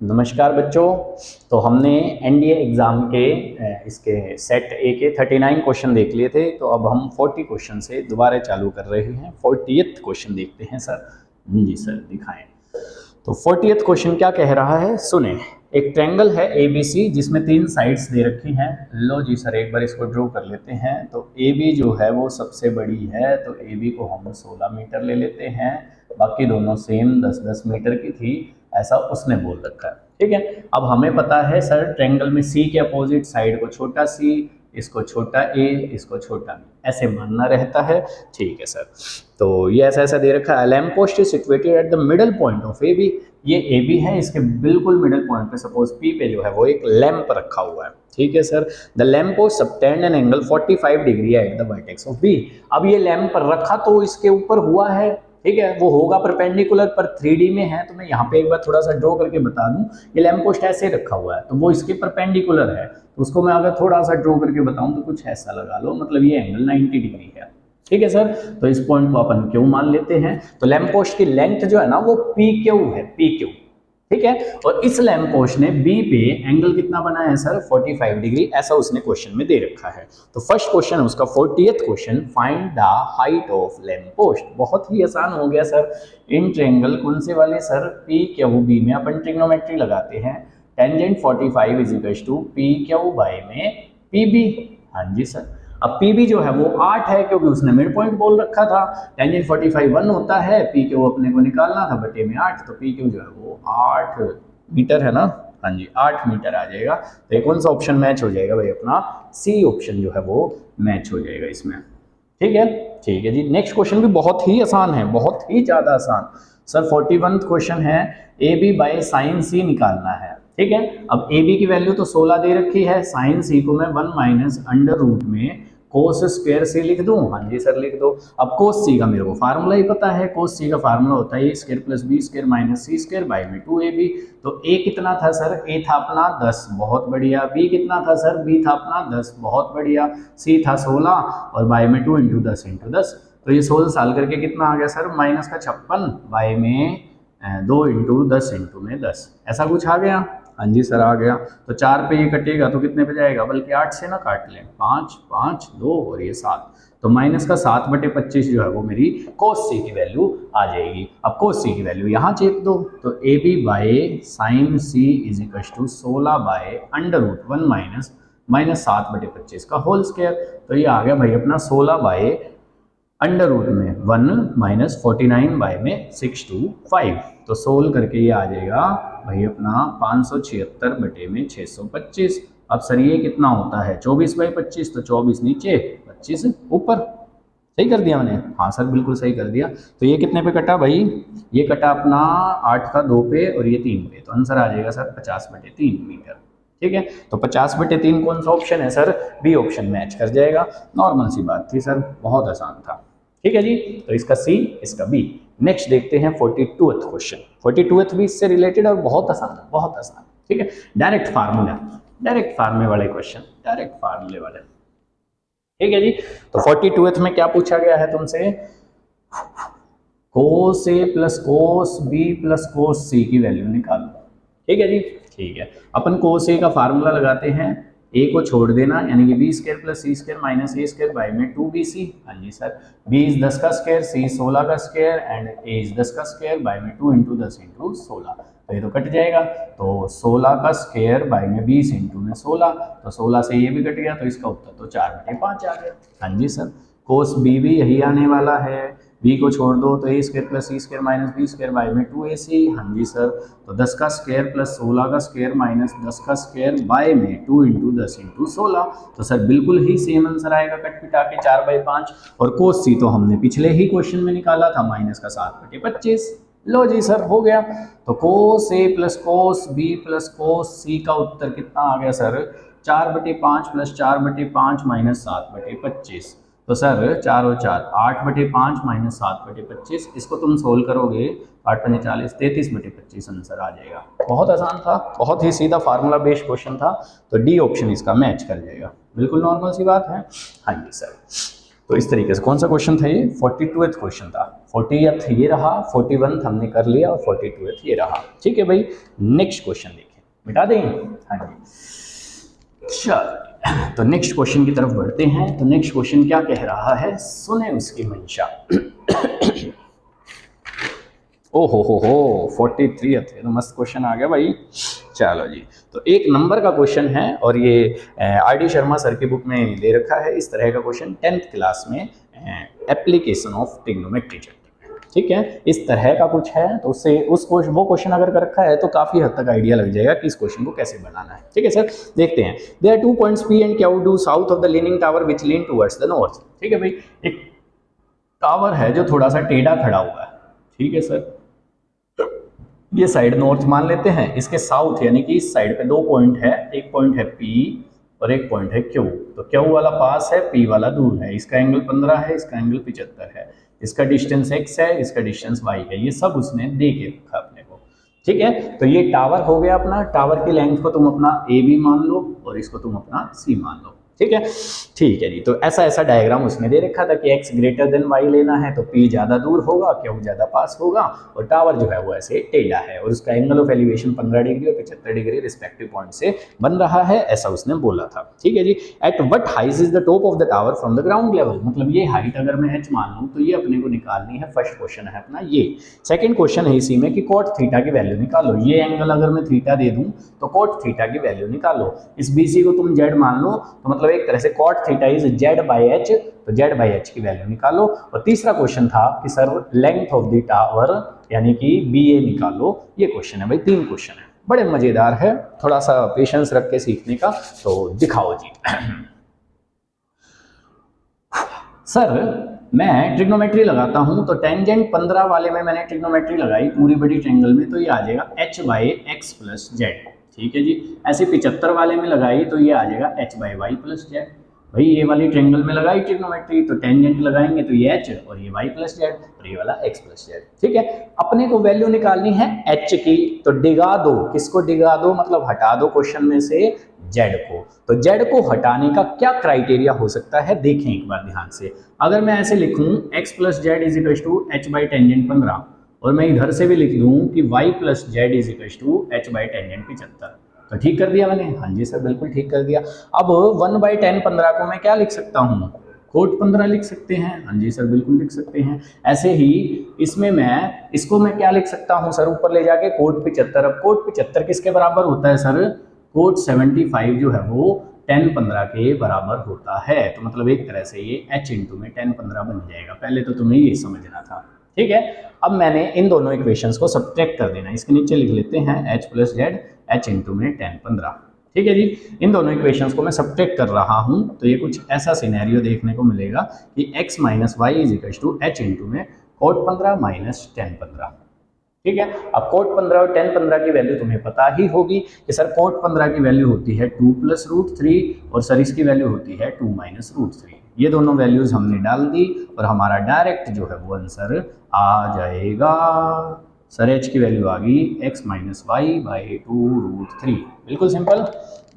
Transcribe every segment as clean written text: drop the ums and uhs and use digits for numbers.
नमस्कार बच्चों। तो हमने एनडीए एग्ज़ाम के इसके सेट ए के 39 क्वेश्चन देख लिए थे। तो अब हम 40 क्वेश्चन से दोबारा चालू कर रहे हैं। 40th क्वेश्चन देखते हैं सर। जी सर दिखाएं। तो 40th क्वेश्चन क्या कह रहा है, सुने। एक ट्रायंगल है ABC जिसमें 3 साइड्स दे रखी हैं। लो जी सर, एक बार इसको ड्रॉ कर लेते हैं। तो AB जो है वो सबसे बड़ी है, तो AB को हम 16 मीटर ले लेते हैं। बाकी दोनों सेम 10-10 मीटर की थी, ऐसा उसने बोल रखा है। ठीक है, अब हमें पता है सर ट्रायंगल में C के अपोजिट साइड को छोटा C, इसको छोटा A, इसको छोटा B, ऐसे मानना रहता है। ठीक है सर, तो ये ऐसा ऐसा दे रखा है। Lamp post is situated at the middle point of AB। ये AB है, इसके बिल्कुल मिडल पॉइंट पे सपोज P पे जो है वो एक लैंप रखा हुआ है। ठीक है sir, the lamp post subtend an angle 45 degree at the vertex of B। अब ये लैंप रखा तो इसके ऊपर हुआ है, ठीक है, वो होगा परपेंडिकुलर, पर 3D में है। तो मैं यहाँ पे एक बार थोड़ा सा ड्रॉ करके बता दूं, ये लैंप पोस्ट ऐसे रखा हुआ है तो वो इसके परपेंडिकुलर है। तो उसको मैं अगर थोड़ा सा ड्रॉ करके बताऊं तो कुछ ऐसा लगा लो, मतलब ये एंगल 90 डिग्री है। ठीक है सर, तो इस पॉइंट को अपन क्यू मान लेते हैं। तो लैंप पोस्ट की लेंथ जो है ना वो PQ है, PQ। ठीक है, और इस लैंप पोस्ट ने B पे एंगल कितना बनाया है सर, 45 डिग्री, ऐसा उसने क्वेश्चन में दे रखा है। तो फर्स्ट क्वेश्चन है उसका 40th question, find the height of lamp post. बहुत ही आसान हो गया सर। इन ट्रायंगल कौन से वाले सर, PQB में अपन ट्रिग्नोमेट्री लगाते हैं। Tangent 45 is equal to PQ by में PB। हाँ जी सर, अब PB जो है वो 8 है क्योंकि उसने मिड पॉइंट बोल रखा था। टेंजेंट 45 1 होता है, PQ अपने को निकालना था, बटे में 8, तो PQ जो है वो 8 मीटर है ना। हाँ जी, 8 मीटर आ जाएगा। तो ये कौन सा ऑप्शन मैच हो जाएगा भाई, अपना C ऑप्शन जो है वो मैच हो जाएगा इसमें। ठीक है, ठीक है जी। नेक्स्ट क्वेश्चन भी बहुत ही आसान है, बहुत ही ज्यादा आसान सर। 41th क्वेश्चन है, AB बाय साइन C निकालना है। ठीक है, अब AB की वैल्यू तो 16 दे रखी है, साइन C को मैं 1 माइनस अंडर रूट में कोस स्क्वायर C लिख दूं। हाँ जी सर लिख दो। अब कोस C का मेरे को फार्मूला ही पता है, कोस C का फार्मूला होता है A square plus B square minus C square by में 2AB। तो A कितना था सर, A था अपना 10, बहुत बढ़िया। B कितना था सर, B था अपना 10, बहुत बढ़िया। C था 16 और बाय में 2 इंटू 10 इंटू 10। तो ये 16 साल करके कितना आ गया सर, माइनस का 56 बाय में 2 इंटू 10 इंटू में 10, ऐसा कुछ आ गया। हाँ जी सर आ गया। तो 4 पे ये कटेगा तो कितने पे जाएगा, बल्कि 8 से ना काट लें, 5 5 2 और ये 7, तो माइनस का 7/25 जो है वो मेरी कोस C की वैल्यू आ जाएगी। अब कोस C की वैल्यू यहाँ चेप दो, तो AB by sine C is equal to 16 by under root 1 minus minus 7/25 का होल स्क्वायर। तो ये आ गया भाई अपना 16 बाय अंडर रूट में 1 माइनस 49 बाय में 625। तो सोल्व करके ये आ जाएगा भाई अपना 576 बटे में 625। अब सर ये कितना होता है, 24/25, तो 24 नीचे 25 ऊपर। सही कर दिया मैंने, हाँ सर बिल्कुल सही कर दिया। तो ये कितने पे कटा भाई, ये कटा अपना 8 का 2 पे और ये 3 पे, तो आंसर आ जाएगा सर 50/3 मीटर। ठीक है, तो 50/3 कौन सा ऑप्शन है सर, B ऑप्शन मैच कर जाएगा। नॉर्मल सी बात थी सर, बहुत आसान था। ठीक है जी, तो इसका C, इसका B। नेक्स्ट देखते हैं 42th क्वेश्चन। 42th भी इससे रिलेटेड और बहुत आसान है, बहुत आसान। ठीक है, डायरेक्ट फार्मूला, डायरेक्ट फार्मूले वाले क्वेश्चन, डायरेक्ट फार्मूले वाले। ठीक है जी, तो 42th में क्या पूछा गया है तुमसे, कोस A plus cos B plus cos C की वैल्यू निकालो। ठीक है जी, ठीक है। अपन कोस A का फार्मूला लगाते हैं, A को छोड़ देना, यानी कि B square plus C square minus A square by में 2BC। हाँ जी सर, B इज 10 का स्क्वायर, C 16 का स्क्वायर एंड A इज 10 का स्क्वायर बाय में 2 इंटू 10 इंटू 16। तो ये तो कट जाएगा, तो 16 का स्क्वायर बाय में 20 इंटू में 16, तो 16 से ये भी कट गया, तो इसका उत्तर तो 4/5 आ गया। हाँ जी सर, कोस B भी यही आने वाला है। B को छोड़ दो तो A square plus C square minus B square by में 2AC। हाँ जी सर, तो 10 का स्क्वायर प्लस 16 का स्क्वायर माइनस 10 का स्क्वायर बाय में 2 इंटू 10 इंटू 16। तो सर बिल्कुल ही सेम आंसर आएगा कट पिटा के 4/5। और कोस C तो हमने पिछले ही क्वेश्चन में निकाला था, माइनस का 7/25। लो जी सर हो गया। तो कोस A plus cos B plus cos C का उत्तर कितना आ गया सर, 4/5 प्लस 4/5 माइनस 7/25। तो सर 4 और 4 8/5 माइनस 7/25, इसको तुम सोल्व करोगे 8 पंजे 40, 33/25 आंसर आ जाएगा। बहुत आसान था, बहुत ही सीधा फार्मूला बेस्ड क्वेश्चन था। तो D ऑप्शन इसका मैच कर जाएगा, बिल्कुल नॉर्मल सी बात है। हाँ जी सर, तो इस तरीके से कौन सा क्वेश्चन था ये? 42th क्वेश्चन था। 40th ये रहा, 41th हमने कर लिया और 42th ये रहा। ठीक है भाई, नेक्स्ट क्वेश्चन देखें, मिटा दें? हाँ जी, चल तो नेक्स्ट क्वेश्चन की तरफ बढ़ते हैं। तो नेक्स्ट क्वेश्चन क्या कह रहा है, सुने उसकी मंशा। ओ हो 43th, तो मस्त क्वेश्चन आ गया भाई। चलो जी, तो एक नंबर का क्वेश्चन है और ये आर.डी. शर्मा सर की बुक में दे रखा है इस तरह का क्वेश्चन 10th क्लास में, एप्लीकेशन ऑफ ट्रिग्नोमेट्री चैप्टर में। ठीक है, इस तरह का कुछ है, तो उससे वो क्वेश्चन अगर कर रखा है तो काफी हद तक आइडिया लग जाएगा कि इस क्वेश्चन को कैसे बनाना है। ठीक है सर, देखते हैं। There are 2 points P and Q due south of the leaning tower which lean towards the north. ठीक है भाई, एक टावर है जो थोड़ा सा टेढ़ा खड़ा हुआ है। ठीक है सर, ये साइड नॉर्थ मान लेते हैं, इसके साउथ यानी कि इस साइड पे 2 पॉइंट है, एक पॉइंट है P और एक पॉइंट है Q। तो Q वाला पास है, P वाला दूर है, इसका एंगल 15 है, इसका एंगल 75 है, इसका डिस्टेंस x है, इसका डिस्टेंस y है। ये सब उसने दे के रखा अपने को। ठीक है, तो ये टावर हो गया अपना। टावर की लेंथ को तुम अपना a भी मान लो और इसको तुम अपना c मान लो। ठीक है, ठीक है जी। तो ऐसा डायग्राम उसने दे रखा था कि x ग्रेटर देन y लेना है तो p ज्यादा दूर होगा, Q ज्यादा पास होगा और टावर जो है वो ऐसे टेढ़ा है और उसका एंगल ऑफ एलिवेशन 15 डिग्री और 75 डिग्री रिस्पेक्टिव पॉइंट से बन रहा है, ऐसा उसने बोला था। ठीक है जी। At what height is the top of the tower from the ground level, मतलब ये हाइट अगर मैं h मान लूं तो ये अपने को निकालनी है। फर्स्ट क्वेश्चन है अपना ये। सेकंड क्वेश्चन है इसी में कि cot थीटा की वैल्यू निकालो। ये एंगल अगर मैं थीटा दे दूं तो cot थीटा की वैल्यू निकालो। इस BC को तुम z मान लो, तो मतलब एक तरह से cot theta is z by h, तो z बाय h की वैल्यू निकालो। और तीसरा क्वेश्चन था कि sir length of the tower यानी कि BA निकालो। ये क्वेश्चन है भाई, 3 क्वेश्चन है, बड़े मजेदार है, थोड़ा सा पेशेंस रख के सीखने का। तो दिखाओ जी। सर मैं ट्रिग्नोमेट्री लगाता हूं तो टेंजेंट 15 वाले में मैंने ट्रिग्नोमेट्री लगाई पूरी बड़ी ट्रायंगल में, तो ये आ जाएगा h by x plus Z. ठीक है जी। ऐसे 75 वाले में लगाई तो ये आ जाएगा h by y plus z. भाई ये वाली ट्रायंगल में लगाई ट्रिग्नोमेट्री तो टेंजेंट लगाएंगे तो ये h और ये y प्लस जेड और ये वाला x प्लस जेड। ठीक है, अपने को वैल्यू निकालनी है h की, तो डिगा दो। किसको डिगा दो, मतलब हटा दो क्वेश्चन में से z को। तो z को हटाने का क्या क्राइटेरिया हो सकता है, देखें एक बार ध्यान से। अगर मैं ऐसे लिखूं x plus z is equal to h by tangent 15 और मैं इधर से भी लिख दूं कि y plus z is equal to h by tangent 75, तो ठीक कर दिया मैंने? हाँ जी सर, बिल्कुल ठीक कर दिया। अब 1 बाई टेन 15 को मैं क्या लिख सकता हूँ, कोट 15 लिख सकते हैं। हाँ जी सर, बिल्कुल लिख सकते हैं। ऐसे ही इसमें इसको मैं क्या लिख सकता हूँ सर, ऊपर ले जाके कोट 75। अब कोट 75 किसके बराबर होता है सर, कोट 75 जो है वो tan 15 के बराबर होता है। तो मतलब एक तरह से ये h इंटू में tan 15 बन जाएगा। पहले तो तुम्हें ये समझना था। ठीक है, अब मैंने इन दोनों इक्वेशंस को सब्ट्रैक्ट कर देना। इसके नीचे लिख लेते हैं h plus Z h into में tan 15। ठीक है जी, इन दोनों इक्वेशंस को मैं सब्ट्रैक्ट कर रहा हूं तो ये कुछ ऐसा सिनेरियो देखने को मिलेगा कि x minus y is equal to h into में कोट 15 माइनस tan 15। ठीक है, अब कोट 15 और tan 15 की वैल्यू तुम्हें पता ही होगी कि सर कोट 15 की वैल्यू होती है 2 प्लस रूट 3 और सर इसकी वैल्यू होती है 2 माइनस रूट 3। ये दोनों वैल्यूज हमने डाल दी और हमारा डायरेक्ट जो है वो आंसर आ जाएगा। सर h की वैल्यू आ गई x minus y by 2 root 3। बिल्कुल सिंपल,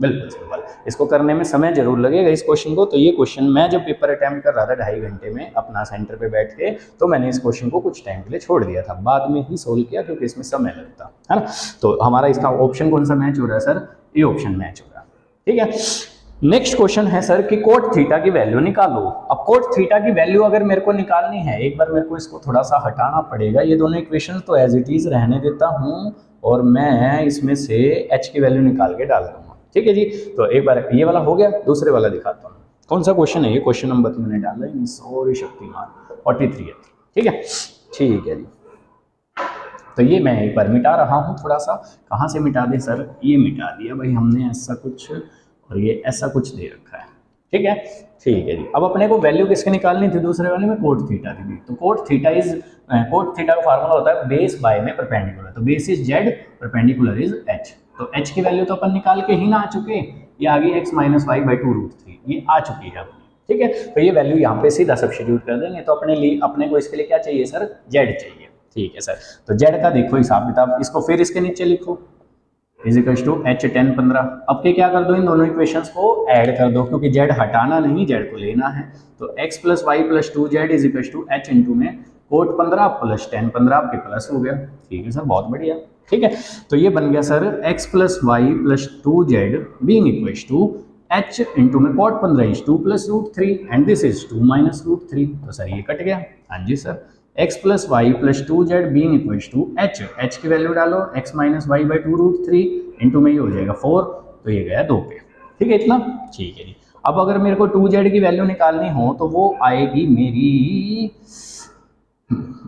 बिल्कुल सिंपल। इसको करने में समय जरूर लगेगा इस क्वेश्चन को। तो ये क्वेश्चन मैं जब पेपर अटेम्प्ट कर रहा था 2.5 घंटे में अपना सेंटर पे बैठ के, तो मैंने इस क्वेश्चन को कुछ टाइम के लिए छोड़ दिया था, बाद में ही सोल्व किया क्योंकि इसमें समय लगता है ना। तो हमारा इसका ऑप्शन कौन सा मैच हो रहा है सर, ये ऑप्शन मैच हो रहा है। ठीक है, नेक्स्ट क्वेश्चन है सर कि कोट थीटा की वैल्यू निकालो। अब कोट थीटा की वैल्यू अगर मेरे को निकालनी है, एक बार मेरे को इसको थोड़ा सा हटाना पड़ेगा। ये दोनों इक्वेशन तो एज इट इज रहने देता हूं और मैं इसमें से h की वैल्यू निकाल के डाल दूंगा। ठीक है जी, तो एक बार ये वाला हो गया, दूसरे वाला दिखाता हूँ। कौन सा क्वेश्चन है ये, क्वेश्चन नंबर तो मैंने डाला ही, सॉरी शक्तिमान 43 है। ठीक है, ठीक है जी। तो ये मैं एक बार मिटा रहा हूँ थोड़ा सा। कहाँ से मिटा दे सर, ये मिटा दिया भाई हमने, ऐसा कुछ और ये ऐसा कुछ दे रखा है। ठीक है, ठीक है जी। अब अपने को वैल्यू किसके निकालनी थी, दूसरे वाले में कोट थीटा की। तो कोट थीटा का फार्मूला होता है बेस बाय में परपेंडिकुलर। तो base is z, perpendicular is h। तो h की वैल्यू तो अपन निकाल के ही ना आ चुके, ये आ गई x minus y by 2 root 3, ये आ चुकी है अपनी। ठीक है, तो ये वैल्यू यहाँ पे सीधा सब्स्टिट्यूट कर देंगे। तो अपने को इसके लिए क्या चाहिए सर, z चाहिए। ठीक है सर, तो z का देखो हिसाब किताब, इसको फिर इसके नीचे लिखो। Is equal to h 10 15। अब के क्या कर दो, इन दोनों इक्वेशंस को ऐड कर दो, क्योंकि जेड हटाना नहीं, जेड को लेना है। तो x plus y plus 2z is equal to h into में कोट 15 प्लस 10 15 आपके प्लस हो गया। ठीक है सर, बहुत बढ़िया। ठीक है, तो ये बन गया sir x plus y plus 2z being equal to h into में cot 15 is 2 plus root 3 and this is 2 minus root 3। तो सर ये कट गया। हाँ जी sir, x plus y plus 2z being equal to h की value डालो x minus y by 2 root 3 into में ये हो जाएगा 4, तो ये गया 2 पे। ठीक है इतना, ठीक है जी। अब अगर मेरे को 2z की वैल्यू निकालनी हो तो वो आएगी मेरी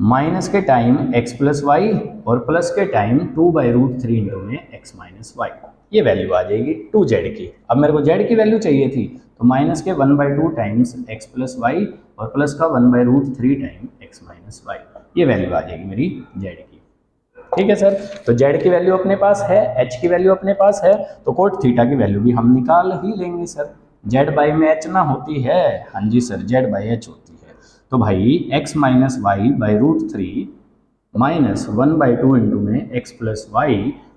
माइनस के टाइम x प्लस वाई और प्लस के टाइम 2 बाई रूट 3 इंटू में x माइनस वाई, ये वैल्यू आ जाएगी 2z की। अब मेरे को z की वैल्यू चाहिए थी, तो माइनस के 1/2 टाइम्स x प्लस वाई और प्लस का 1/√3 टाइम x माइनस वाई, ये वैल्यू आ जाएगी मेरी z की। ठीक है सर, तो z की वैल्यू अपने पास है, h की वैल्यू अपने पास है, तो कोट थीटा की वैल्यू भी हम निकाल ही लेंगे सर। z बाई में h ना होती है, हाँ जी सर, z बाई h होती है। तो भाई x minus y by root 3 minus 1/2 into में x प्लस वाई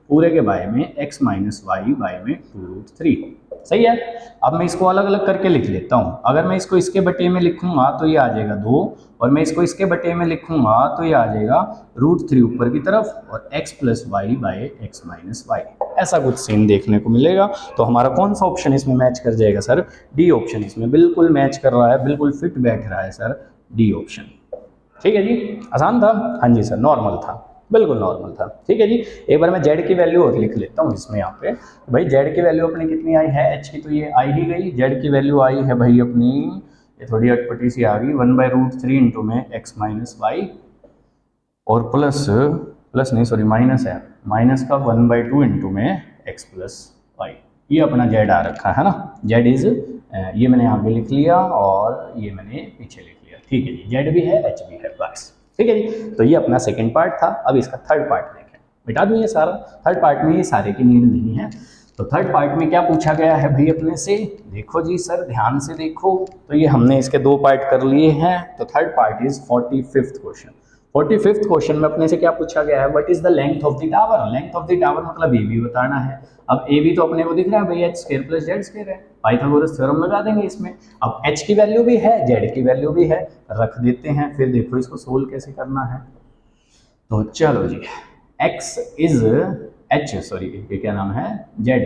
पूरे के बाय में x माइनस वाई बाय में 2√3। सही है। अब मैं इसको अलग अलग करके लिख लेता हूँ। अगर मैं इसको इसके बटे में लिखूंगा तो ये आ जाएगा 2, और मैं इसको इसके बटे में लिखूंगा तो ये आ जाएगा √3 ऊपर की तरफ और x plus y by x minus y. ऐसा कुछ सीन देखने को मिलेगा। तो हमारा कौन सा ऑप्शन इसमें मैच कर जाएगा सर? डी ऑप्शन इसमें बिल्कुल मैच कर रहा है, बिल्कुल फिट बैठ रहा है सर, डी ऑप्शन। ठीक है जी, आसान था। हाँ जी सर, नॉर्मल था, बिल्कुल नॉर्मल था। ठीक है जी, एक बार मैं z की वैल्यू और लिख लेता हूँ इसमें। यहाँ पे भाई z की वैल्यू अपनी कितनी आई है, h की तो ये आई ही गई, z की वैल्यू आई है भाई अपनी, ये थोड़ी अटपटी सी आ गई, 1/√3 इंटू में x माइनस वाई और प्लस नहीं सॉरी माइनस है, माइनस का 1/2 इंटू में x प्लस वाई। ये अपना z आ रखा है ना, z इज ये मैंने यहाँ पे लिख लिया और ये मैंने पीछे लिख लिया। ठीक है जी, z भी है h भी है, बस। ठीक है जी, तो ये अपना सेकंड पार्ट था। अब इसका थर्ड पार्ट देखें, मिटा दूँ ये सारा। थर्ड पार्ट में ये सारे की नीड नहीं है। तो थर्ड पार्ट में क्या पूछा गया है भाई अपने से, देखो जी सर ध्यान से देखो। तो ये हमने इसके 2 पार्ट कर लिए हैं। तो third part is 45th question. 45th question में अपने से क्या पूछा गया है, what is the length of the tower. Length of the tower मतलब ए बी बताना है। अब ए बी तो अपने को दिख रहा है भाई h square plus Z square है, पाइथागोरस थ्योरम लगा देंगे इसमें। अब h की वैल्यू भी है, z की वैल्यू भी है, रख देते हैं। फिर देखो इसको सोल्व कैसे करना है। तो चलो जी, x इज h सॉरी ये क्या नाम है, z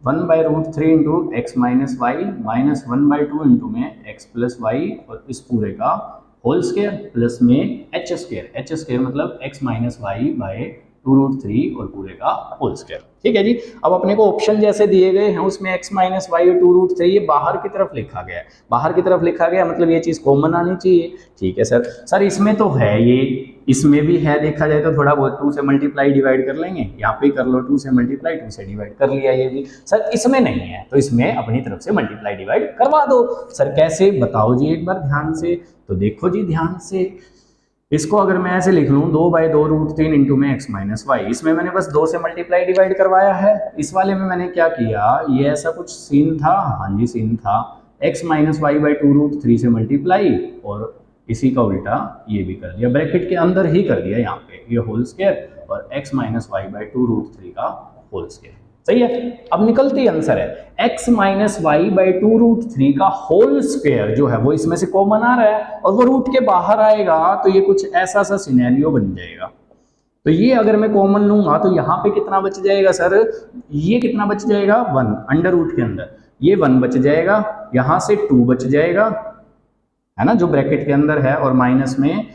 1/√3 into x minus y minus 1/2 into में x प्लस वाई और इस पूरे का होल स्क्वायर प्लस में h स्क्वायर मतलब x माइनस वाई बाय 2√3 और पूरे का होल स्क्वायर। ठीक है जी, अब अपने को ऑप्शन जैसे दिए गए हैं उसमें x माइनस वाई और 2√3 ये बाहर की तरफ लिखा गया है, बाहर की तरफ लिखा गया मतलब ये चीज़ कॉमन आनी चाहिए। ठीक है सर इसमें तो है, ये इसमें भी है, देखा जाए तो थोड़ा बहुत 2 से मल्टीप्लाई डिवाइड कर लेंगे, यहाँ पे कर लो 2 से मल्टीप्लाई 2 से डिवाइड कर लिया ये भी। सर इसमें नहीं है तो इसमें अपनी तरफ से मल्टीप्लाई डिवाइड करवा दो। सर कैसे बताओ जी एक बार ध्यान से। तो देखो जी ध्यान से, इसको अगर मैं ऐसे लिख लूँ 2/2√3 इंटू में x माइनस वाई, इसमें मैंने बस 2 से मल्टीप्लाई डिवाइड करवाया है। इस वाले में मैंने क्या किया, ये ऐसा कुछ सीन था, हाँ जी सीन था, x माइनस वाई बाई 2√3 से मल्टीप्लाई और इसी का उल्टा ये भी कर दिया, ब्रैकेट के अंदर ही कर दिया यहाँ पे, ये होल स्क्वायर और x माइनस वाई बाई 2√3 का होल स्क्वायर। सही है। अब निकलती आंसर है x माइनस वाई बाई 2√3 का होल स्क्वायर जो है वो इसमें से कॉमन आ रहा है और वो रूट के बाहर आएगा, तो ये कुछ ऐसा सा सिनेरियो बन जाएगा। तो ये अगर मैं कॉमन लूंगा तो यहाँ पे कितना बच जाएगा सर, ये कितना बच जाएगा 1 अंडर रूट के अंदर, ये 1 बच जाएगा, यहाँ से 2 बच जाएगा है ना जो ब्रैकेट के अंदर है, और माइनस में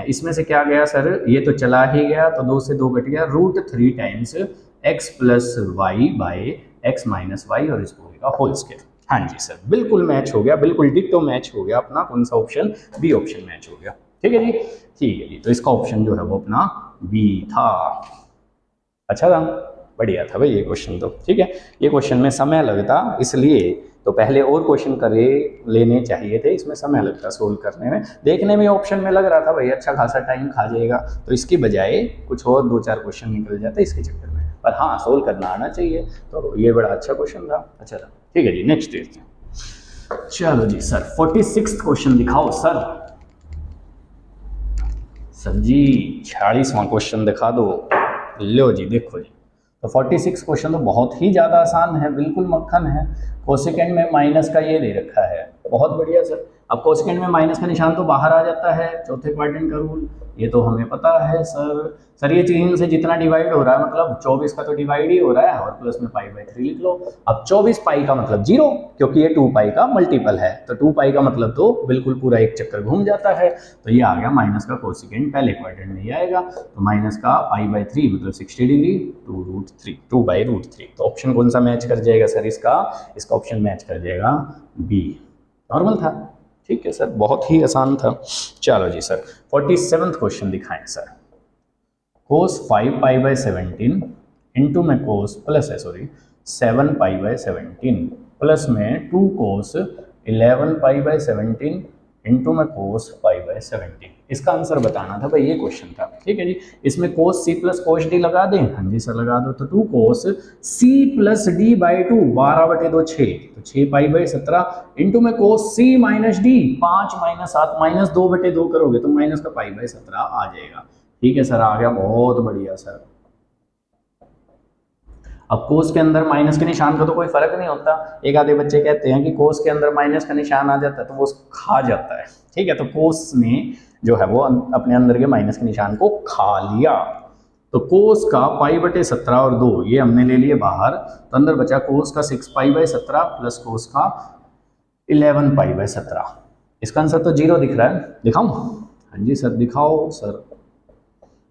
इसमें से क्या गया सर, ये तो चला ही गया तो 2 से 2 कट गया, √3 times x plus y by x minus y और इस पूरे का होल स्क्वायर। हाँ जी सर बिल्कुल मैच हो गया, बिल्कुल डिक्टो मैच हो गया अपना, कौन सा ऑप्शन, बी ऑप्शन मैच हो गया। ठीक है जी, ठीक है जी, तो इसका ऑप्शन जो है वो अपना बी था। अच्छा था, बढ़िया था भाई ये क्वेश्चन तो। ठीक है, ये क्वेश्चन में समय लगता इसलिए तो पहले और क्वेश्चन करे लेने चाहिए थे, इसमें समय लगता सोल्व करने में। देखने में ऑप्शन में लग रहा था भाई अच्छा खासा टाइम खा जाएगा, तो इसकी बजाय कुछ और 2-4 क्वेश्चन निकल जाते इसके चक्कर में, पर हाँ सोल्व करना आना चाहिए। तो ये बड़ा अच्छा क्वेश्चन था। अच्छा था, ठीक है जी, नेक्स्ट देखते हैं। चलो जी सर 46th क्वेश्चन दिखाओ सर। सर जी 46वां क्वेश्चन दिखा दो। लो जी देखो जी, तो 46 क्वेश्चन तो बहुत ही ज़्यादा आसान है, बिल्कुल मक्खन है। कोसेकेंड में माइनस का ये दे रखा है, बहुत बढ़िया सर। अब कोसेकेंड में माइनस का निशान तो बाहर आ जाता है, चौथे क्वाड्रेंट का रूल, ये तो हमें पता है सर। सर ये 3 से जितना डिवाइड हो रहा है, मतलब 24 का तो डिवाइड ही हो रहा है, और प्लस में π/3 लिख लो। अब 24 पाई का मतलब 0, क्योंकि ये 2 पाई का मल्टीपल है, तो 2 पाई का मतलब तो बिल्कुल पूरा एक चक्कर घूम जाता है। तो ये आ गया माइनस का कोसेकेंड, पहले क्वाड्रेंट में ही आएगा। तो माइनस का π/3 मतलब 60 डिग्री, 2√3 तो ऑप्शन कौन सा मैच कर जाएगा सर इसका ऑप्शन मैच कर जाएगा बी। नॉर्मल था, ठीक है सर, बहुत ही आसान था। चलो जी सर 47वां क्वेश्चन दिखाएं सर। cos 5π/17 इंटू में cos प्लस है सॉरी 7π/17 प्लस में 2 cos 11π/17 इंटू में cos π/17, इसका आंसर बताना था भाई, ये क्वेश्चन था। ठीक है जी, इसमें cos c plus cos d लगा दें, हाँ जी सर लगा दो। तो 2 cos c plus d by 2 12/2 6, तो 6π/17 इंटू में cos c माइनस d 5 - 7 -2/2 करोगे तो माइनस का π/17 आ जाएगा। ठीक है सर, आ गया, बहुत बढ़िया सर। अब कोस के अंदर माइनस के निशान का तो कोई फर्क नहीं होता। एक आधे बच्चे कहते हैं कि कोस के अंदर माइनस का निशान आ जाता है तो वो खा जाता है। ठीक है, तो कोस ने जो है वो अपने अंदर के माइनस के निशान को खा लिया। तो कोस का π/17 और 2 ये हमने ले लिए बाहर, तो अंदर बचा कोस का 6π/17 प्लस कोस का 11π/17। इसका आंसर तो 0 दिख रहा है, दिखाऊं? हाँ जी सर दिखाओ सर।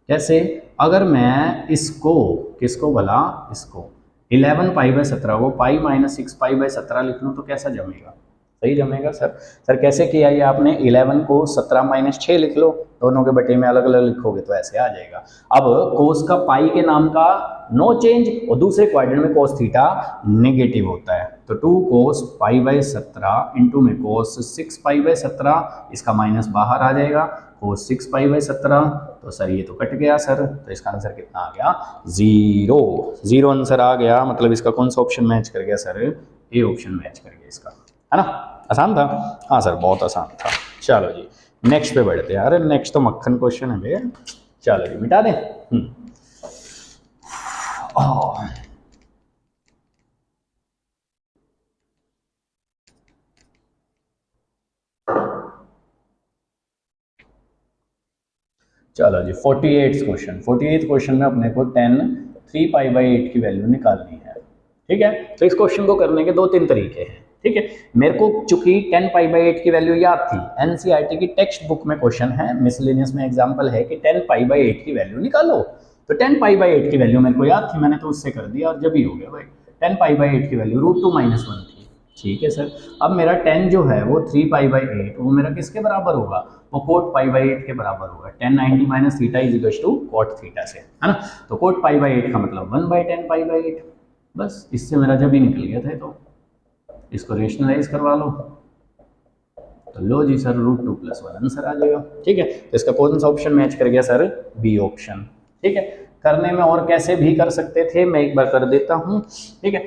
कैसे? अगर मैं इसको किसको भला इसको 11π/17 को पाई माइनस 6π/17 लिख लूँ तो कैसा जमेगा? सही जमेगा सर। सर कैसे किया ये आपने? 11 को 17 - 6 लिख लो, दोनों के बटे में अलग अलग लिखोगे तो ऐसे आ जाएगा। अब कोस का पाई के नाम का नो चेंज, और दूसरे क्वाड्रेंट में कोस थीटा नेगेटिव होता है, तो 2 cos π/17 इंटू में cos 6π/17, इसका माइनस बाहर आ जाएगा, cos 6π/17, तो सर ये तो कट गया सर, तो इसका आंसर कितना आ गया? 0 आंसर आ गया। मतलब इसका कौन सा ऑप्शन मैच कर गया सर? ए ऑप्शन मैच कर गया इसका, है ना? आसान था? हाँ सर बहुत आसान था। चलो जी नेक्स्ट पे बढ़ते हैं। अरे नेक्स्ट तो मक्खन क्वेश्चन है भैया। चलो जी मिटा दें। चलो जी 48 क्वेश्चन में अपने को 10 3π/8 की वैल्यू निकालनी है। ठीक है, तो इस क्वेश्चन को करने के 2-3 तरीके हैं। ठीक है, मेरे को चूंकि 10π/8 की वैल्यू याद थी, एनसीईआरटी की टेक्स्ट बुक में क्वेश्चन है, मिसलेनियस में एग्जांपल है कि 10π/8 की वैल्यू निकालो, तो 10π/8 की वैल्यू मेरे को याद थी, मैंने तो उससे कर दिया और जब ही हो गया भाई। 10π/8 की वैल्यू √2 - 1 थी। ठीक है सर, अब मेरा 10 जो है वो 3π/8 वो मेरा किसके बराबर होगा? वो cot π/8 के बराबर होगा। 10 90 - theta is equal to cot theta से, है ना? तो cot π/8 का मतलब 1/10π/8, बस इससे मेरा जब ही निकल गया था। तो इसको रेशनलाइज करवा लो, तो लो जी सर √2 + 1 आंसर आ जाएगा। ठीक है, तो इसका कौन सा ऑप्शन मैच कर गया सर? B option. ठीक है, करने में और कैसे भी कर सकते थे, मैं एक बार कर देता हूँ। ठीक है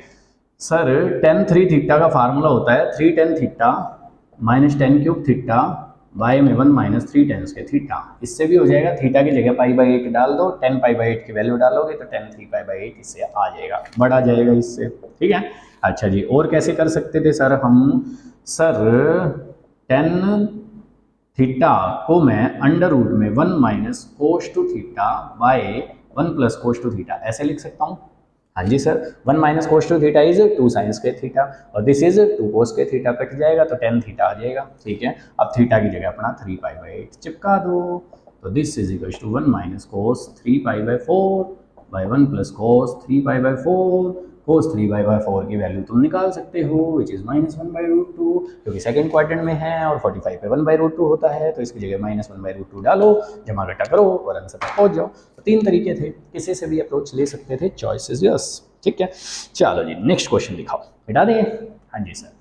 सर, tan 3 थीटा का फार्मूला होता है 3 tan theta - tan cube theta by में 1 - 3 tan स्क्वायर थीटा। इससे भी हो जाएगा, थीटा की जगह π/8 डाल दो, 10π/8 की वैल्यू डालोगे तो tan 3π/8 इससे आ जाएगा, बढ़ा जाएगा इससे। ठीक है, अच्छा जी और कैसे कर सकते थे सर हम? सर tan थीटा को मैं √1 - cos2 theta by 1 + cos2 theta ऐसे लिख सकता हूँ। हाँ जी sir, 1 - cos2 theta is 2 sin square theta और this is 2 cos square theta, cut जाएगा तो tan थीटा आ जाएगा। ठीक है, अब थीटा की जगह अपना 3π/8 चिपका दो, तो this is equal to 1 - cos 3π/4 by 1 + cos 3π/4। cos 3π/4 की वैल्यू तुम निकाल सकते हो विच इज -1/√2, क्योंकि सेकंड क्वाड्रेंट में है और 45 पे 1/√2 होता है, तो इसकी जगह -1/√2 डालो, जमा घटा करो और आंसर तक पहुंच जाओ। तो 3 तरीके थे, किसी से भी अप्रोच ले सकते थे, चॉइस इज योर्स। ठीक है, चलो जी नेक्स्ट क्वेश्चन दिखाओ, मिटा दें? हाँ जी सर।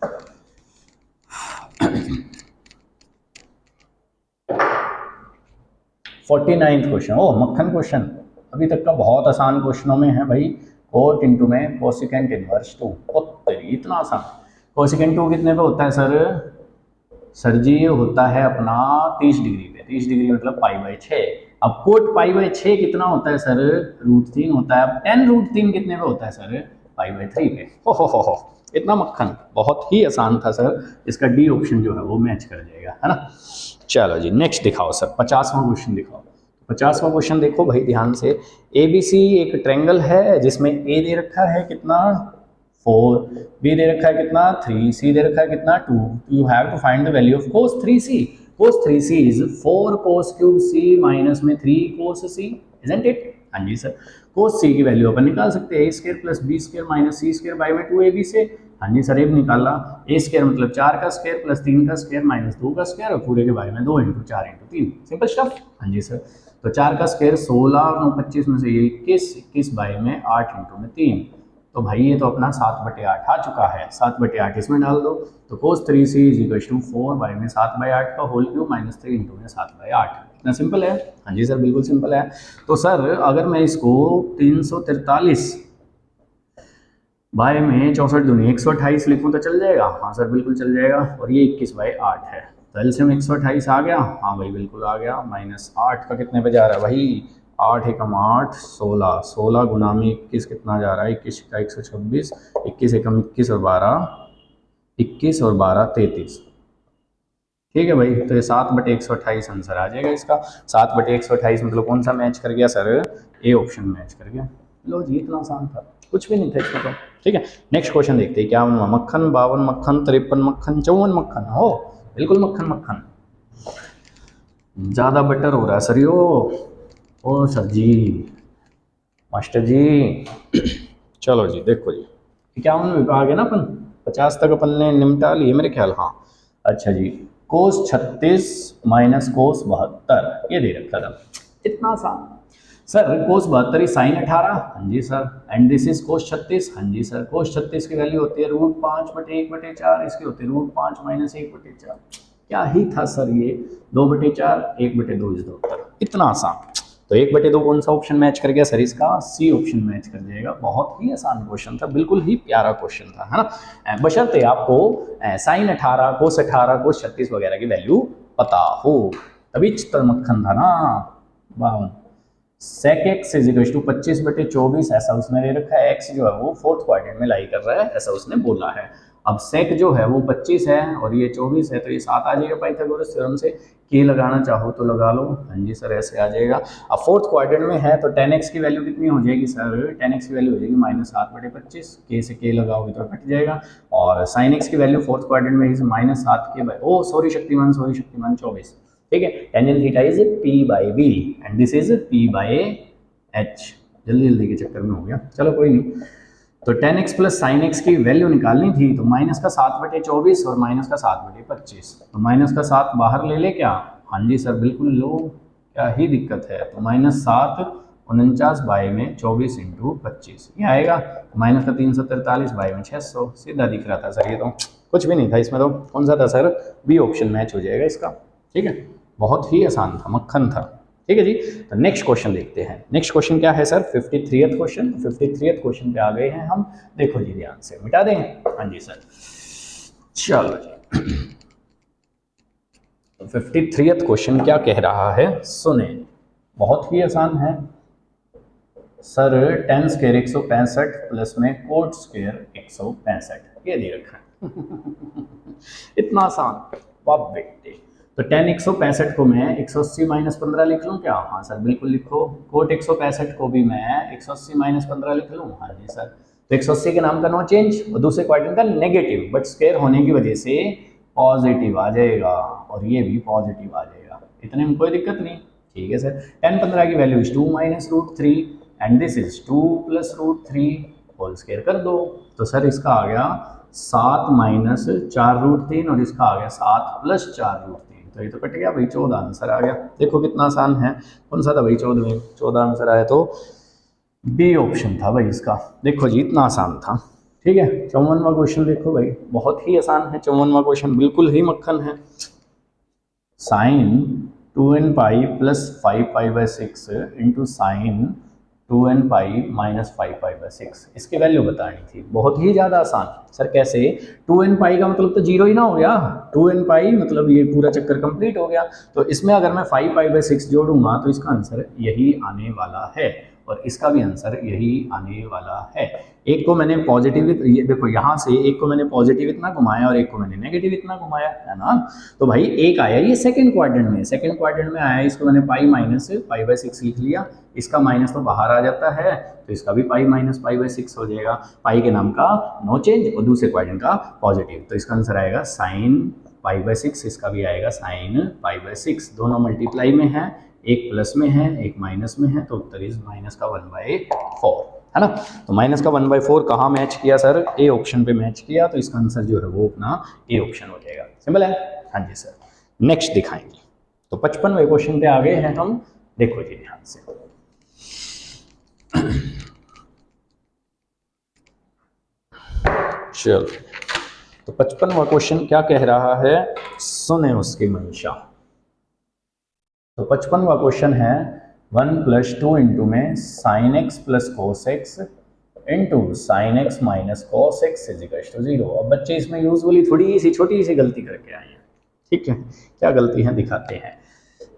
49वां क्वेश्चन, ओ मक्खन क्वेश्चन, अभी तक का बहुत आसान क्वेश्चनों में है भाई। कोट इंटू में कोसिकेंट इनवर्स 2, इतना आसान। कोसिकेंट 2 कितने पे होता है सर? सर जी ये होता है अपना 30 डिग्री पे, 30 डिग्री मतलब π/6। अब कोट पाई बाई 6 कितना होता है सर, √3 होता है। अब 10 √3 कितने पे होता है सर, पाई बाई 3 पे। हो, इतना मक्खन, बहुत ही आसान था सर। इसका डी ऑप्शन जो है वो मैच कर जाएगा, है ना। चलो जी नेक्स्ट दिखाओ सर, 50वां क्वेश्चन दिखाओ। 50वां क्वेश्चन देखो भाई ध्यान से। ए बी सी एक ट्रायंगल है जिसमें ए दे रखा है कितना 4, बी दे रखा है कितना 3, सी दे रखा है कितना 2। You have to find the value of cos 3c। cos 3c is 4 cos cube c minus में 3 cos c, इजंट इट। हाँ जी सर, cos c की वैल्यू अपन निकाल सकते हैं a square plus b square minus c square by में 2ab से। हाँ जी सर, ये भी निकाला। a स्क्वायर मतलब 4 का स्क्वायर प्लस 3 का स्क्वायर माइनस 2 का स्क्वायर और पूरे के बारे में 2 × 4 × 3, सिंपल स्टफ। हाँ जी सर, तो 4 का स्क्वायर 16 और 25 में से ये 21 बाई में 8 × 3, तो भाई ये तो अपना 7/8 आ चुका है। 7/8 इसमें डाल दो, तो cos 3c = 4 बाई में 7/8 का होल क्यूब माइनस 3 × में 7/8। इतना सिंपल है। हाँ जी सर, बिल्कुल सिंपल है। तो सर अगर मैं इसको 343 बाई में 64 दूनी 128 लिखूँ तो चल जाएगा? हाँ सर बिल्कुल चल जाएगा। और ये 21/8 है, तो एलसीएम 128 आ गया। हाँ भाई बिल्कुल आ गया। -8 का कितने पे जा रहा है भाई, 8 एकम 8 16, 16 गुना में 21 कितना जा रहा है, 21 का 126, 21 एकम 21 और 12 21 और 12 33। ठीक है भाई, तो ये 7/128 आंसर आ जाएगा इसका। 7/128 मतलब कौन सा मैच कर गया सर, ए ऑप्शन मैच कर गया। लो जी, इतना आसान था, कुछ भी नहीं था इसमें तो। ठीक है, नेक्स्ट क्वेश्चन देखते हैं। 51 मक्खन, 52 मक्खन, 53 मक्खन, 54 मक्खन। हो बिल्कुल मक्खन मक्खन, ज़्यादा बेटर हो रहा है सर यो। ओ सर जी, मास्टर जी। चलो जी देखो जी, 51 विभाग है ना अपन, 50 तक अपन ने निपटा लिए मेरे ख्याल। हाँ अच्छा जी, cos 36 माइनस cos 72 ये दे रखा था। इतना आसान सर, cos 72 sin 18। हाँ जी sir, and this is cos 36। हाँ जी सर, cos 36 की वैल्यू होती है √5/1/4, इसकी होती है √5 - 1/4। क्या ही था सर ये, 2/4 1/2 इज द उत्तर। इतना आसान। तो 1/2 कौन सा ऑप्शन मैच कर गया सर, इसका सी ऑप्शन मैच कर जाएगा। बहुत ही आसान क्वेश्चन था, बिल्कुल ही प्यारा क्वेश्चन था, है ना। बशर्ते आपको sin 18 cos 18 cos 36 वगैरह की वैल्यू पता हो, तभी तो मक्खन था ना। 52 sec x = 25/24 ऐसा उसने दे रखा है। x जो है वो 4th क्वाड्रेंट में लाई कर रहा है, ऐसा उसने बोला है। अब sec जो है वो 25 है और ये 24 है, तो ये 7 आ जाएगा पाइथागोरस थ्योरम से। के लगाना चाहो तो लगा लो। हाँ जी सर, ऐसे आ जाएगा। अब 4th क्वाड्रेंट में है तो tan x की वैल्यू कितनी हो जाएगी सर, tan x की वैल्यू हो जाएगी -7/25। के से के लगाओगे तो कट जाएगा। और sin x की वैल्यू 4th क्वाड्रेंट में इज -7 के बाई, ओ सॉरी शक्तिमान 24। ठीक है, tangent theta is p/b and this is p/h। जल्दी जल्दी के चक्कर में हो गया, चलो कोई नहीं। तो tan x plus sin x की वैल्यू निकालनी थी, तो माइनस का 7/24 और माइनस का 7/25, तो माइनस का 7 बाहर ले ले क्या? हाँ जी सर बिल्कुल लो, क्या ही दिक्कत है। तो -7 49 बाई में 24 × 25 ये आएगा। माइनस का 343 बाई में 600, सीधा दिख रहा था सर ये तो, कुछ भी नहीं था इसमें तो। कौन सा था सर, बी ऑप्शन मैच हो जाएगा इसका। ठीक है, बहुत ही आसान था, मक्खन था। ठीक है जी, तो नेक्स्ट क्वेश्चन देखते हैं। नेक्स्ट क्वेश्चन क्या है sir, 53th question. 53th question पे आ गए हैं हम। देखो जी ध्यान से, मिटा दें? हाँ जी सर, चलो जी। तो 53th क्वेश्चन क्या कह रहा है, सुने। बहुत ही आसान है सर, tan स्क्वायर 165 प्लस में कोट स्क्वायर 165 ये दे रखा है। इतना आसान, वाह बेटे। तो tan 165 को मैं 180 - 15 लिख लूँ क्या? हाँ सर बिल्कुल लिखो। कोट 165 को भी मैं 180 - 15 लिख लूँ। हाँ जी सर, तो 180 के नाम का नो चेंज और दूसरे क्वाड्रेंट का नेगेटिव, बट स्क्वायर होने की वजह से पॉजिटिव आ जाएगा और ये भी पॉजिटिव आ जाएगा। इतने में कोई दिक्कत नहीं। ठीक है सर, tan 15 की value is 2 - √3 and this is 2 + √3 whole square कर दो। तो सर इसका आ गया 7 - 4√3 और इसका आ गया 7 + 4√3, तो ये तो कट गया भाई, 14 आंसर आ गया। देखो कितना आसान है। कौन सा था भाई, 14 आंसर आया, तो बी ऑप्शन था भाई इसका। देखो जी इतना आसान था। ठीक है, 54वां क्वेश्चन देखो भाई, बहुत ही आसान है 54वां क्वेश्चन, बिल्कुल ही मक्खन है। sin 2nπ + 5π/6 × sin 2n pi minus 5 पाई/6 इसकी वैल्यू बतानी थी। बहुत ही ज़्यादा आसान। सर कैसे? 2n पाई का मतलब तो जीरो ही ना हो गया, 2n पाई मतलब ये पूरा चक्कर कंप्लीट हो गया। तो इसमें अगर मैं 5 पाई/6 जोड़ूंगा तो इसका आंसर यही आने वाला है और इसका भी आंसर यही आने वाला है। एक को मैंने पॉजिटिव, ये देखो यहाँ से एक को मैंने पॉजिटिव इतना घुमाया और एक को मैंने नेगेटिव इतना घुमाया, है ना। तो भाई एक आया ये सेकंड क्वाड्रेंट में, सेकंड क्वाड्रेंट में आया, इसको मैंने पाई माइनस पाई/6 लिख लिया। इसका माइनस तो बाहर आ जाता है तो इसका भी पाई माइनस पाई/6 हो जाएगा। पाई के नाम का नो चेंज और दूसरे क्वाड्रेंट का पॉजिटिव, तो इसका आंसर आएगा साइन पाई/6। इसका भी आएगा साइन पाई/6। दोनों मल्टीप्लाई में है, एक प्लस में है एक माइनस में है, तो उत्तर इज माइनस का 1/4, है ना। तो माइनस का 1/4 कहाँ मैच किया सर? ए ऑप्शन पे मैच किया, तो इसका आंसर जो है वो अपना ए ऑप्शन हो जाएगा। सिंपल है। हाँ जी सर, नेक्स्ट दिखाएंगे। तो 55वें क्वेश्चन पे आ गए हैं हम। देखो जी ध्यान से, चलो तो 55वां क्वेश्चन क्या कह रहा है, सुने उसकी मंशा। तो 55वां क्वेश्चन है 1+2 इंटू में sine x plus cos x into sine x minus cos x is equal to 0। अब बच्चे इसमें यूजुअली थोड़ी सी छोटी सी गलती करके आए हैं, ठीक है। क्या गलती है दिखाते हैं।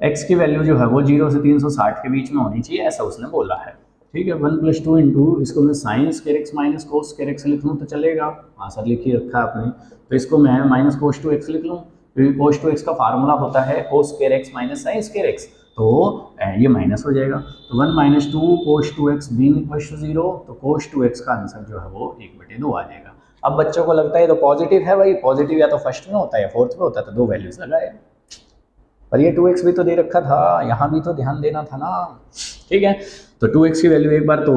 एक्स की वैल्यू जो है वो 0 से 360 के बीच में होनी चाहिए, ऐसा उसने बोला है, ठीक है। 1+2 इंटू इसको मैं sine square x minus cos square x लिख लूँ तो चलेगा। हाँ सर लिख ही रखा है आपने, तो इसको मैं माइनस कोस 2x लिख लूँ, क्योंकि कोस 2x का फार्मूला होता है cos square x minus sine square x, तो ये माइनस हो जाएगा। तो 1-2 कोस 2x बीइंग इक्वल टू 0, तो कोस 2x का आंसर जो है वो 1/2 आ जाएगा। अब बच्चों को लगता है तो पॉजिटिव है भाई, पॉजिटिव या तो फर्स्ट में होता है या फोर्थ में होता है, तो दो वैल्यूज लगाए। पर ये 2x भी तो दे रखा था, यहाँ भी तो ध्यान देना था ना, ठीक है। तो 2x की वैल्यू एक बार तो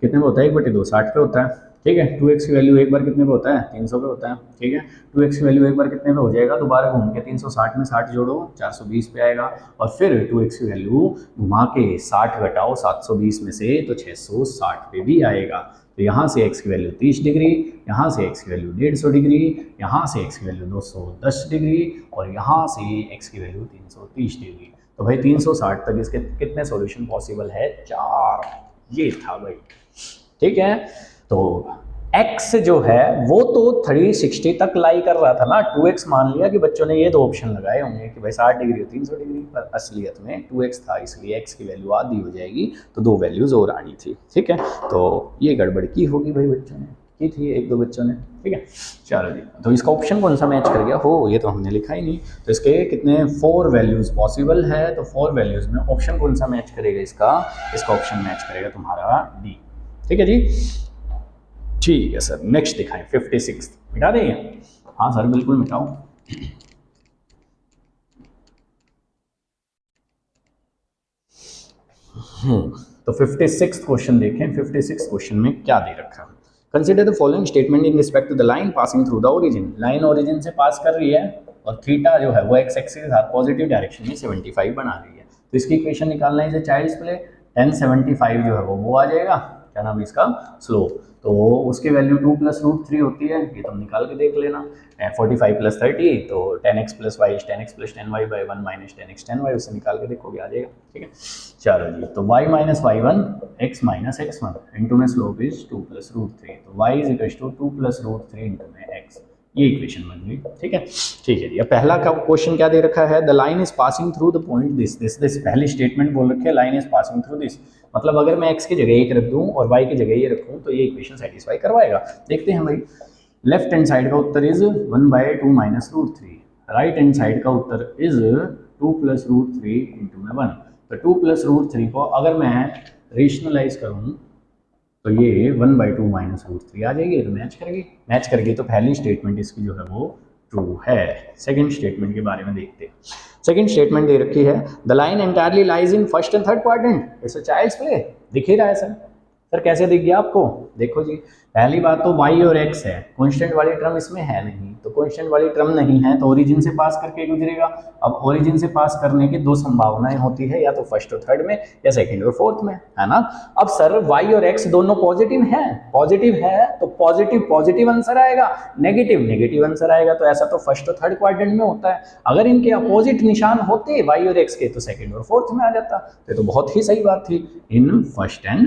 कितने पे होता है? 1/2 60 पे होता है, ठीक है। 2x की वैल्यू एक बार कितने पे होता है? 300 पे होता है, ठीक है। 2x की वैल्यू एक बार कितने पे हो जाएगा? दोबारा घूम के 360 में 60 जोड़ो 420 पे आएगा, और फिर 2x की वैल्यू घुमा के 60 घटाओ 720 में से, तो 660 पे भी आएगा। तो यहाँ से x की वैल्यू 30 डिग्री, यहाँ से x की वैल्यू 150 डिग्री, यहाँ से x की वैल्यू 210 डिग्री, और यहाँ से x की वैल्यू 330 डिग्री। तो भाई 360 तक इसके कितने सॉल्यूशन पॉसिबल है? 4। ये था भाई, ठीक है। तो x जो है वो तो 360 तक लाई कर रहा था ना, 2x मान लिया कि बच्चों ने ये दो ऑप्शन लगाए होंगे कि भाई 60 डिग्री और 300 डिग्री, पर असलियत में 2x था, इसलिए x की वैल्यू आधी हो जाएगी, तो दो वैल्यूज और आनी थी, ठीक है। तो ये गड़बड़ की होगी भाई, बच्चों ने की थी, एक दो बच्चों ने, ठीक है। चलो जी, तो इसका ऑप्शन कौन सा मैच कर गया हो, ये तो हमने लिखा ही नहीं। तो इसके कितने 4 वैल्यूज पॉसिबल है, तो 4 वैल्यूज में ऑप्शन कौन सा मैच करेगा? इसका ऑप्शन मैच करेगा तुम्हारा डी, ठीक है जी। ठीक है सर, नेक्स्ट दिखाएं। 56 मिटा देंगे? हाँ सर बिल्कुल मिटाओ। तो 56 क्वेश्चन देखें। 56 क्वेश्चन में क्या दे रखा है? Consider the following statement in respect to the line passing through the origin. Line origin से पास कर रही है और थीटा जो है वो एक्स एक्सिस के साथ पॉजिटिव डायरेक्शन में 75 बना रही है। तो इसकी इक्वेशन निकालना है, इसे चाइल्ड्स प्ले। 1075 जो है वो आ जाएगा, क्या नाम है इसका? स्लोप। तो उसकी वैल्यू 2 + √3 होती है, ये तुम निकाल के देख लेना। 45 + 30 तो 10x + y 10x + 10y/1 - 10x 10y, उससे निकाल के देखोगे आ जाएगा, ठीक है। चलो जी, तो y - y1 x - x1 into में स्लोप इज 2 + √3, तो y = 2 + √3 इंटू में x, ये इक्वेशन बन गई, ठीक है। ठीक है जी, अब पहला का क्वेश्चन क्या दे रखा है? The line is passing through the point this this this. पहली स्टेटमेंट बोल रखी है line is passing through this, मतलब अगर मैं x की जगह 1 रख दूं और y की जगह ये रखूं तो ये इक्वेशन सेटिस्फाई करवाएगा। देखते हैं भाई। लेफ्ट हैंड साइड का उत्तर इज 1/2 - √3, राइट हैंड साइड का उत्तर इज 2 + √3 इंटू में 1। तो 2 + √3 को अगर मैं रेशनलाइज करूं तो ये 1/2 - √3 आ जाएगी, तो मैच कर गई। तो पहली स्टेटमेंट इसकी जो है वो ट्रू है। सेकंड स्टेटमेंट के बारे में देखते हैं। सेकंड स्टेटमेंट दे रखी है the line entirely lies in first and third quadrant, it's a child's play. दिख ही रहा है सर कैसे दिख गया आपको? देखो जी, पहली बात तो y और x है, कांस्टेंट वाली टर्म इसमें है नहीं, तो क्वेश्चन वाली टर्म नहीं है तो ओरिजिन से पास करके गुजरेगा। अब ओरिजिन से पास करने की दो संभावनाएं होती है, या तो फर्स्ट और थर्ड में या सेकंड और फोर्थ में, है ना। अब सर y और x दोनों पॉजिटिव है तो पॉजिटिव पॉजिटिव आंसर आएगा, नेगेटिव नेगेटिव आंसर आएगा। तो ऐसा तो फर्स्ट और थर्ड क्वाड्रेंट में होता है। अगर इनके अपोजिट निशान होते y और x के तो सेकंड और फोर्थ में आ जाता। तो बहुत ही सही बात थी, इन फर्स्ट एंड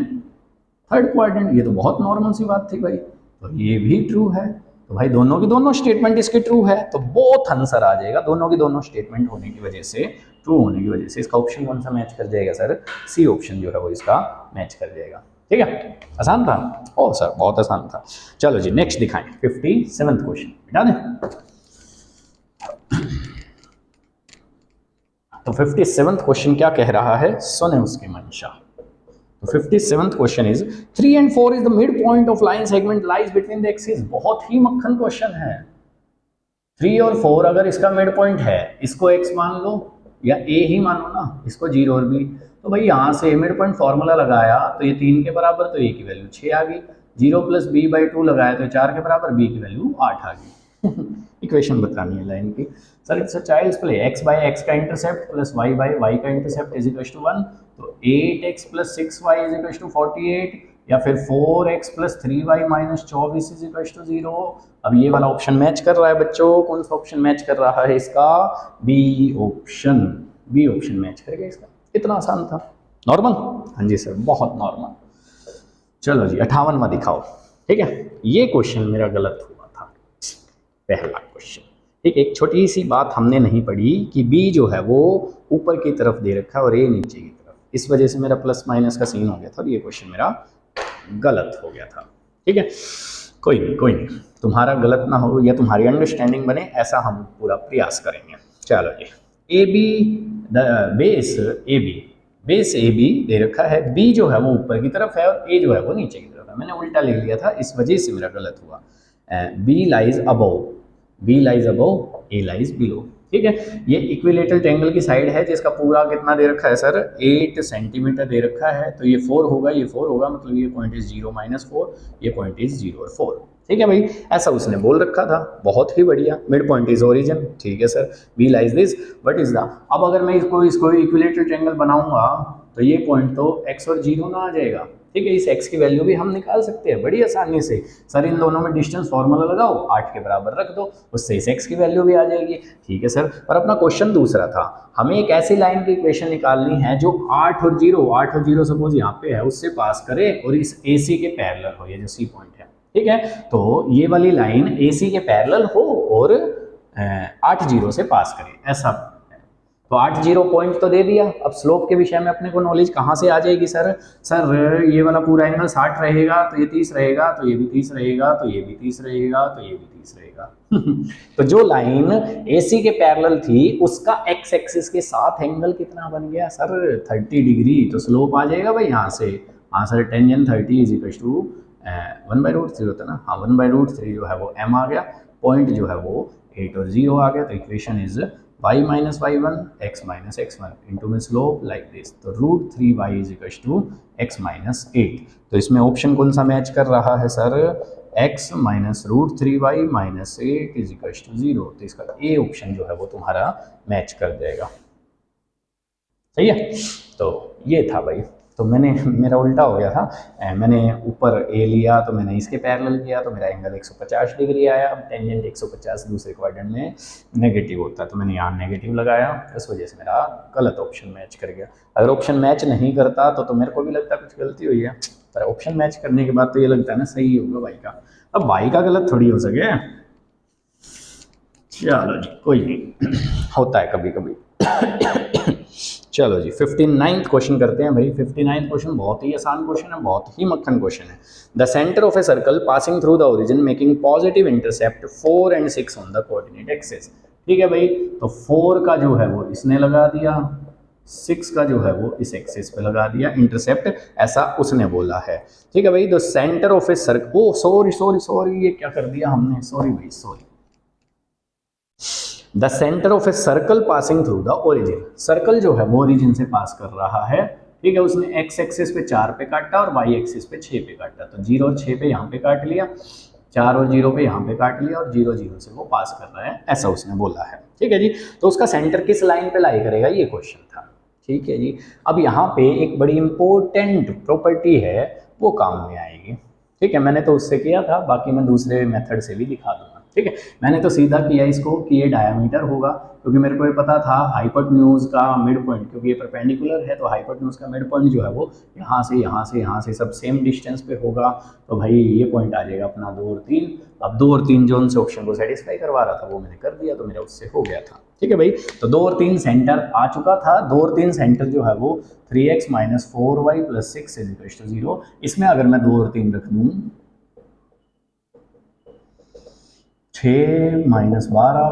थर्ड क्वाड्रेंट। ये तो बहुत नॉर्मल सी बात थी भाई। तो ये भी ट्रू है, तो भाई दोनों की दोनों स्टेटमेंट इसके ट्रू है, तो बोथ आंसर आ जाएगा। दोनों की दोनों स्टेटमेंट होने की वजह से, ट्रू होने की वजह से इसका ऑप्शन कौन सा मैच कर जाएगा सर? सी ऑप्शन जो है वो इसका मैच कर जाएगा। ठीक है, आसान था। ओ सर बहुत आसान था। चलो जी नेक्स्ट दिखाएं, 57वां क्वेश्चन बिठा दें। तो 57वां क्वेश्चन क्या कह रहा है, सुने उसकी मंशा। तो 57th question is 3 and 4 is the mid point of line segment lies between the axis. बहुत ही मक्खन क्वेश्चन है। 3 और 4 अगर इसका मिड पॉइंट है, इसको x मान लो या a ही मानो ना, इसको 0 और b। तो भाई यहाँ से मिड पॉइंट फॉर्मूला लगाया तो ये 3 के बराबर, तो a की वैल्यू 6 आ गई। 0 + b/2 लगाया तो 4 के बराबर, b की वैल्यू 8 आ गई। इक्वेशन बतानी है लाइन की। Sir it's a child's play, x/x का इंटरसेप्ट प्लस y/y का इंटरसेप्ट इज इक्वल टू 1। तो 8x + 6y is equal to 48, या फिर 4x + 3y - 24 is equal to 0। अब ये वाला ऑप्शन मैच कर रहा है बच्चों। कौन सा ऑप्शन मैच कर रहा है इसका? B option. B option match करेगा इसका। कितना आसान था, नॉर्मल। हाँ जी सर बहुत नॉर्मल। चलो जी 58वां दिखाओ। ठीक है, ये क्वेश्चन मेरा गलत हुआ था, पहला क्वेश्चन। ठीक, एक छोटी सी बात हमने नहीं पढ़ी कि बी जो है वो ऊपर की तरफ दे रखा है और ए नीचे की तरफ। इस वजह से मेरा प्लस माइनस का सीन हो गया था और ये क्वेश्चन मेरा गलत हो गया था। ठीक है, कोई नहीं, तुम्हारा गलत ना हो या तुम्हारी अंडरस्टैंडिंग बने, ऐसा हम पूरा प्रयास करेंगे। चलो जी, A B base A B दे रखा है, बी जो है वो ऊपर की तरफ है और ए जो है वो नीचे की तरफ है। मैंने उल्टा लिख लिया था, इस वजह से मेरा गलत हुआ। बी लाइज अबव, ए लाइज बिलो। ठीक है, ये इक्विलेटरल ट्रायंगल की साइड है जिसका पूरा कितना दे रखा है सर? 8 सेंटीमीटर दे रखा है। तो ये 4 होगा, ये 4 होगा, मतलब ये पॉइंट इज 0 - 4, ये पॉइंट इज 0 और 4। ठीक है भाई, ऐसा उसने बोल रखा था, बहुत ही बढ़िया। Mid point is origin. ठीक है sir, B lies this, what is the. अब अगर मैं इसको इक्विलेटरल ट्रायंगल बनाऊंगा तो ये पॉइंट तो x और 0 ना आ जाएगा। ठीक है, इस x की वैल्यू भी हम निकाल सकते हैं बड़ी आसानी से। सर इन दोनों में डिस्टेंस फार्मूला लगाओ, 8 के बराबर रख दो, उससे इस x की वैल्यू भी आ जाएगी। ठीक है सर, और अपना क्वेश्चन दूसरा था, हमें एक ऐसी लाइन की इक्वेशन निकालनी है जो 8 और 0 सपोज यहाँ पे है, उससे पास करे और इस AC के पैरेलल हो, ये जो C पॉइंट है। ठीक है, तो ये वाली लाइन AC के पैरेलल हो और 8 0 से पास करे, ऐसा। तो 8 0 पॉइंट तो दे दिया। अब स्लोप के विषय में अपने को नॉलेज कहाँ से आ जाएगी सर? सर ये वाला पूरा एंगल 60 रहेगा तो ये 30 रहेगा, तो ये भी 30 रहेगा, तो ये भी 30 रहेगा, तो ये भी 30 रहेगा। तो जो लाइन AC के पैरेलल थी उसका x एक्सिस के साथ एंगल कितना बन गया सर? 30 डिग्री। तो स्लोप आ जाएगा भाई यहाँ से। हाँ sir, tangent 30 is equal to 1/√3 होता है ना। हाँ 1/√3 जो है वो m आ गया, पॉइंट जो है वो 8 और 0 आ गया। तो equation is y - y1 x - x1 into में स्लोप लाइक दिस। तो √3y is equal to x - 8। तो इसमें ऑप्शन कौन सा मैच कर रहा है sir? x - √3y - 8 is equal to 0। तो इसका ए ऑप्शन जो है वो तुम्हारा मैच कर जाएगा। सही है, तो ये था भाई। तो मेरा उल्टा हो गया था। मैंने ऊपर ए लिया तो मैंने इसके पैरेलल किया तो मेरा एंगल 150 डिग्री आया। अब टेंजेंट 150 दूसरे क्वाड्रेंट में नेगेटिव होता है, तो मैंने यहाँ नेगेटिव लगाया, इस वजह से मेरा गलत ऑप्शन मैच कर गया। अगर ऑप्शन मैच नहीं करता तो मेरे को भी लगता कुछ गलती हुई है, पर ऑप्शन मैच करने के बाद तो ये लगता है ना सही होगा भाई का। अब भाई का गलत थोड़ी हो सके। चलो जी, कोई नहीं, होता है कभी कभी। चलो जी 59वां क्वेश्चन करते हैं भाई। 59वां क्वेश्चन बहुत ही आसान क्वेश्चन है, बहुत ही मक्खन क्वेश्चन है। The centre of a circle passing through the origin making positive intercept 4 and 6 on the coordinate axis. ठीक है भाई, तो 4 का जो है वो इसने लगा दिया, 6 का जो है वो इस एक्सिस पे लगा दिया इंटरसेप्ट, ऐसा उसने बोला है। ठीक है भाई, the centre of a circle, oh sorry ये क्या कर दिया हमने, सॉरी भाई sorry. The centre of a circle passing through the origin, circle जो है वो ओरिजिन से पास कर रहा है। ठीक है, उसने x एक्सिस पे 4 पे काटा और y एक्सिस पे 6 पे काटा। तो 0 और 6 पे यहाँ पे काट लिया। 4 और 0 पे यहाँ पे काट लिया और 0 0 से वो पास कर रहा है, ऐसा उसने बोला है। ठीक है जी, तो उसका सेंटर किस लाइन पे लाई करेगा, ये क्वेश्चन था। ठीक है जी, अब यहाँ पे एक बड़ी इंपॉर्टेंट प्रॉपर्टी है, वो काम में आएगी। ठीक है, मैंने तो उससे किया था, बाकी मैं दूसरे मेथड से भी दिखा दूंगा। ठीक है, मैंने तो सीधा किया इसको कि ये डायमीटर होगा, क्योंकि मेरे को ये पता था हाइपोटेन्यूज का मिड पॉइंट, क्योंकि ये परपेंडिकुलर है तो हाइपोटेन्यूज का मिड पॉइंट जो है वो यहाँ से यहाँ से यहाँ से सब सेम डिस्टेंस पे होगा। तो भाई ये पॉइंट आ जाएगा अपना 2 और 3। अब 2 और 3 जो उनसे ऑप्शन को सेटिस्फाई करवा रहा था वो मैंने कर दिया, तो मेरा उससे हो गया था। ठीक है भाई, तो 2 और 3 सेंटर आ चुका था। 2 और 3 सेंटर जो है वो 3x - 4y + 6 = 0। इसमें अगर मैं 2 और 3 रख दूँ 6 - 12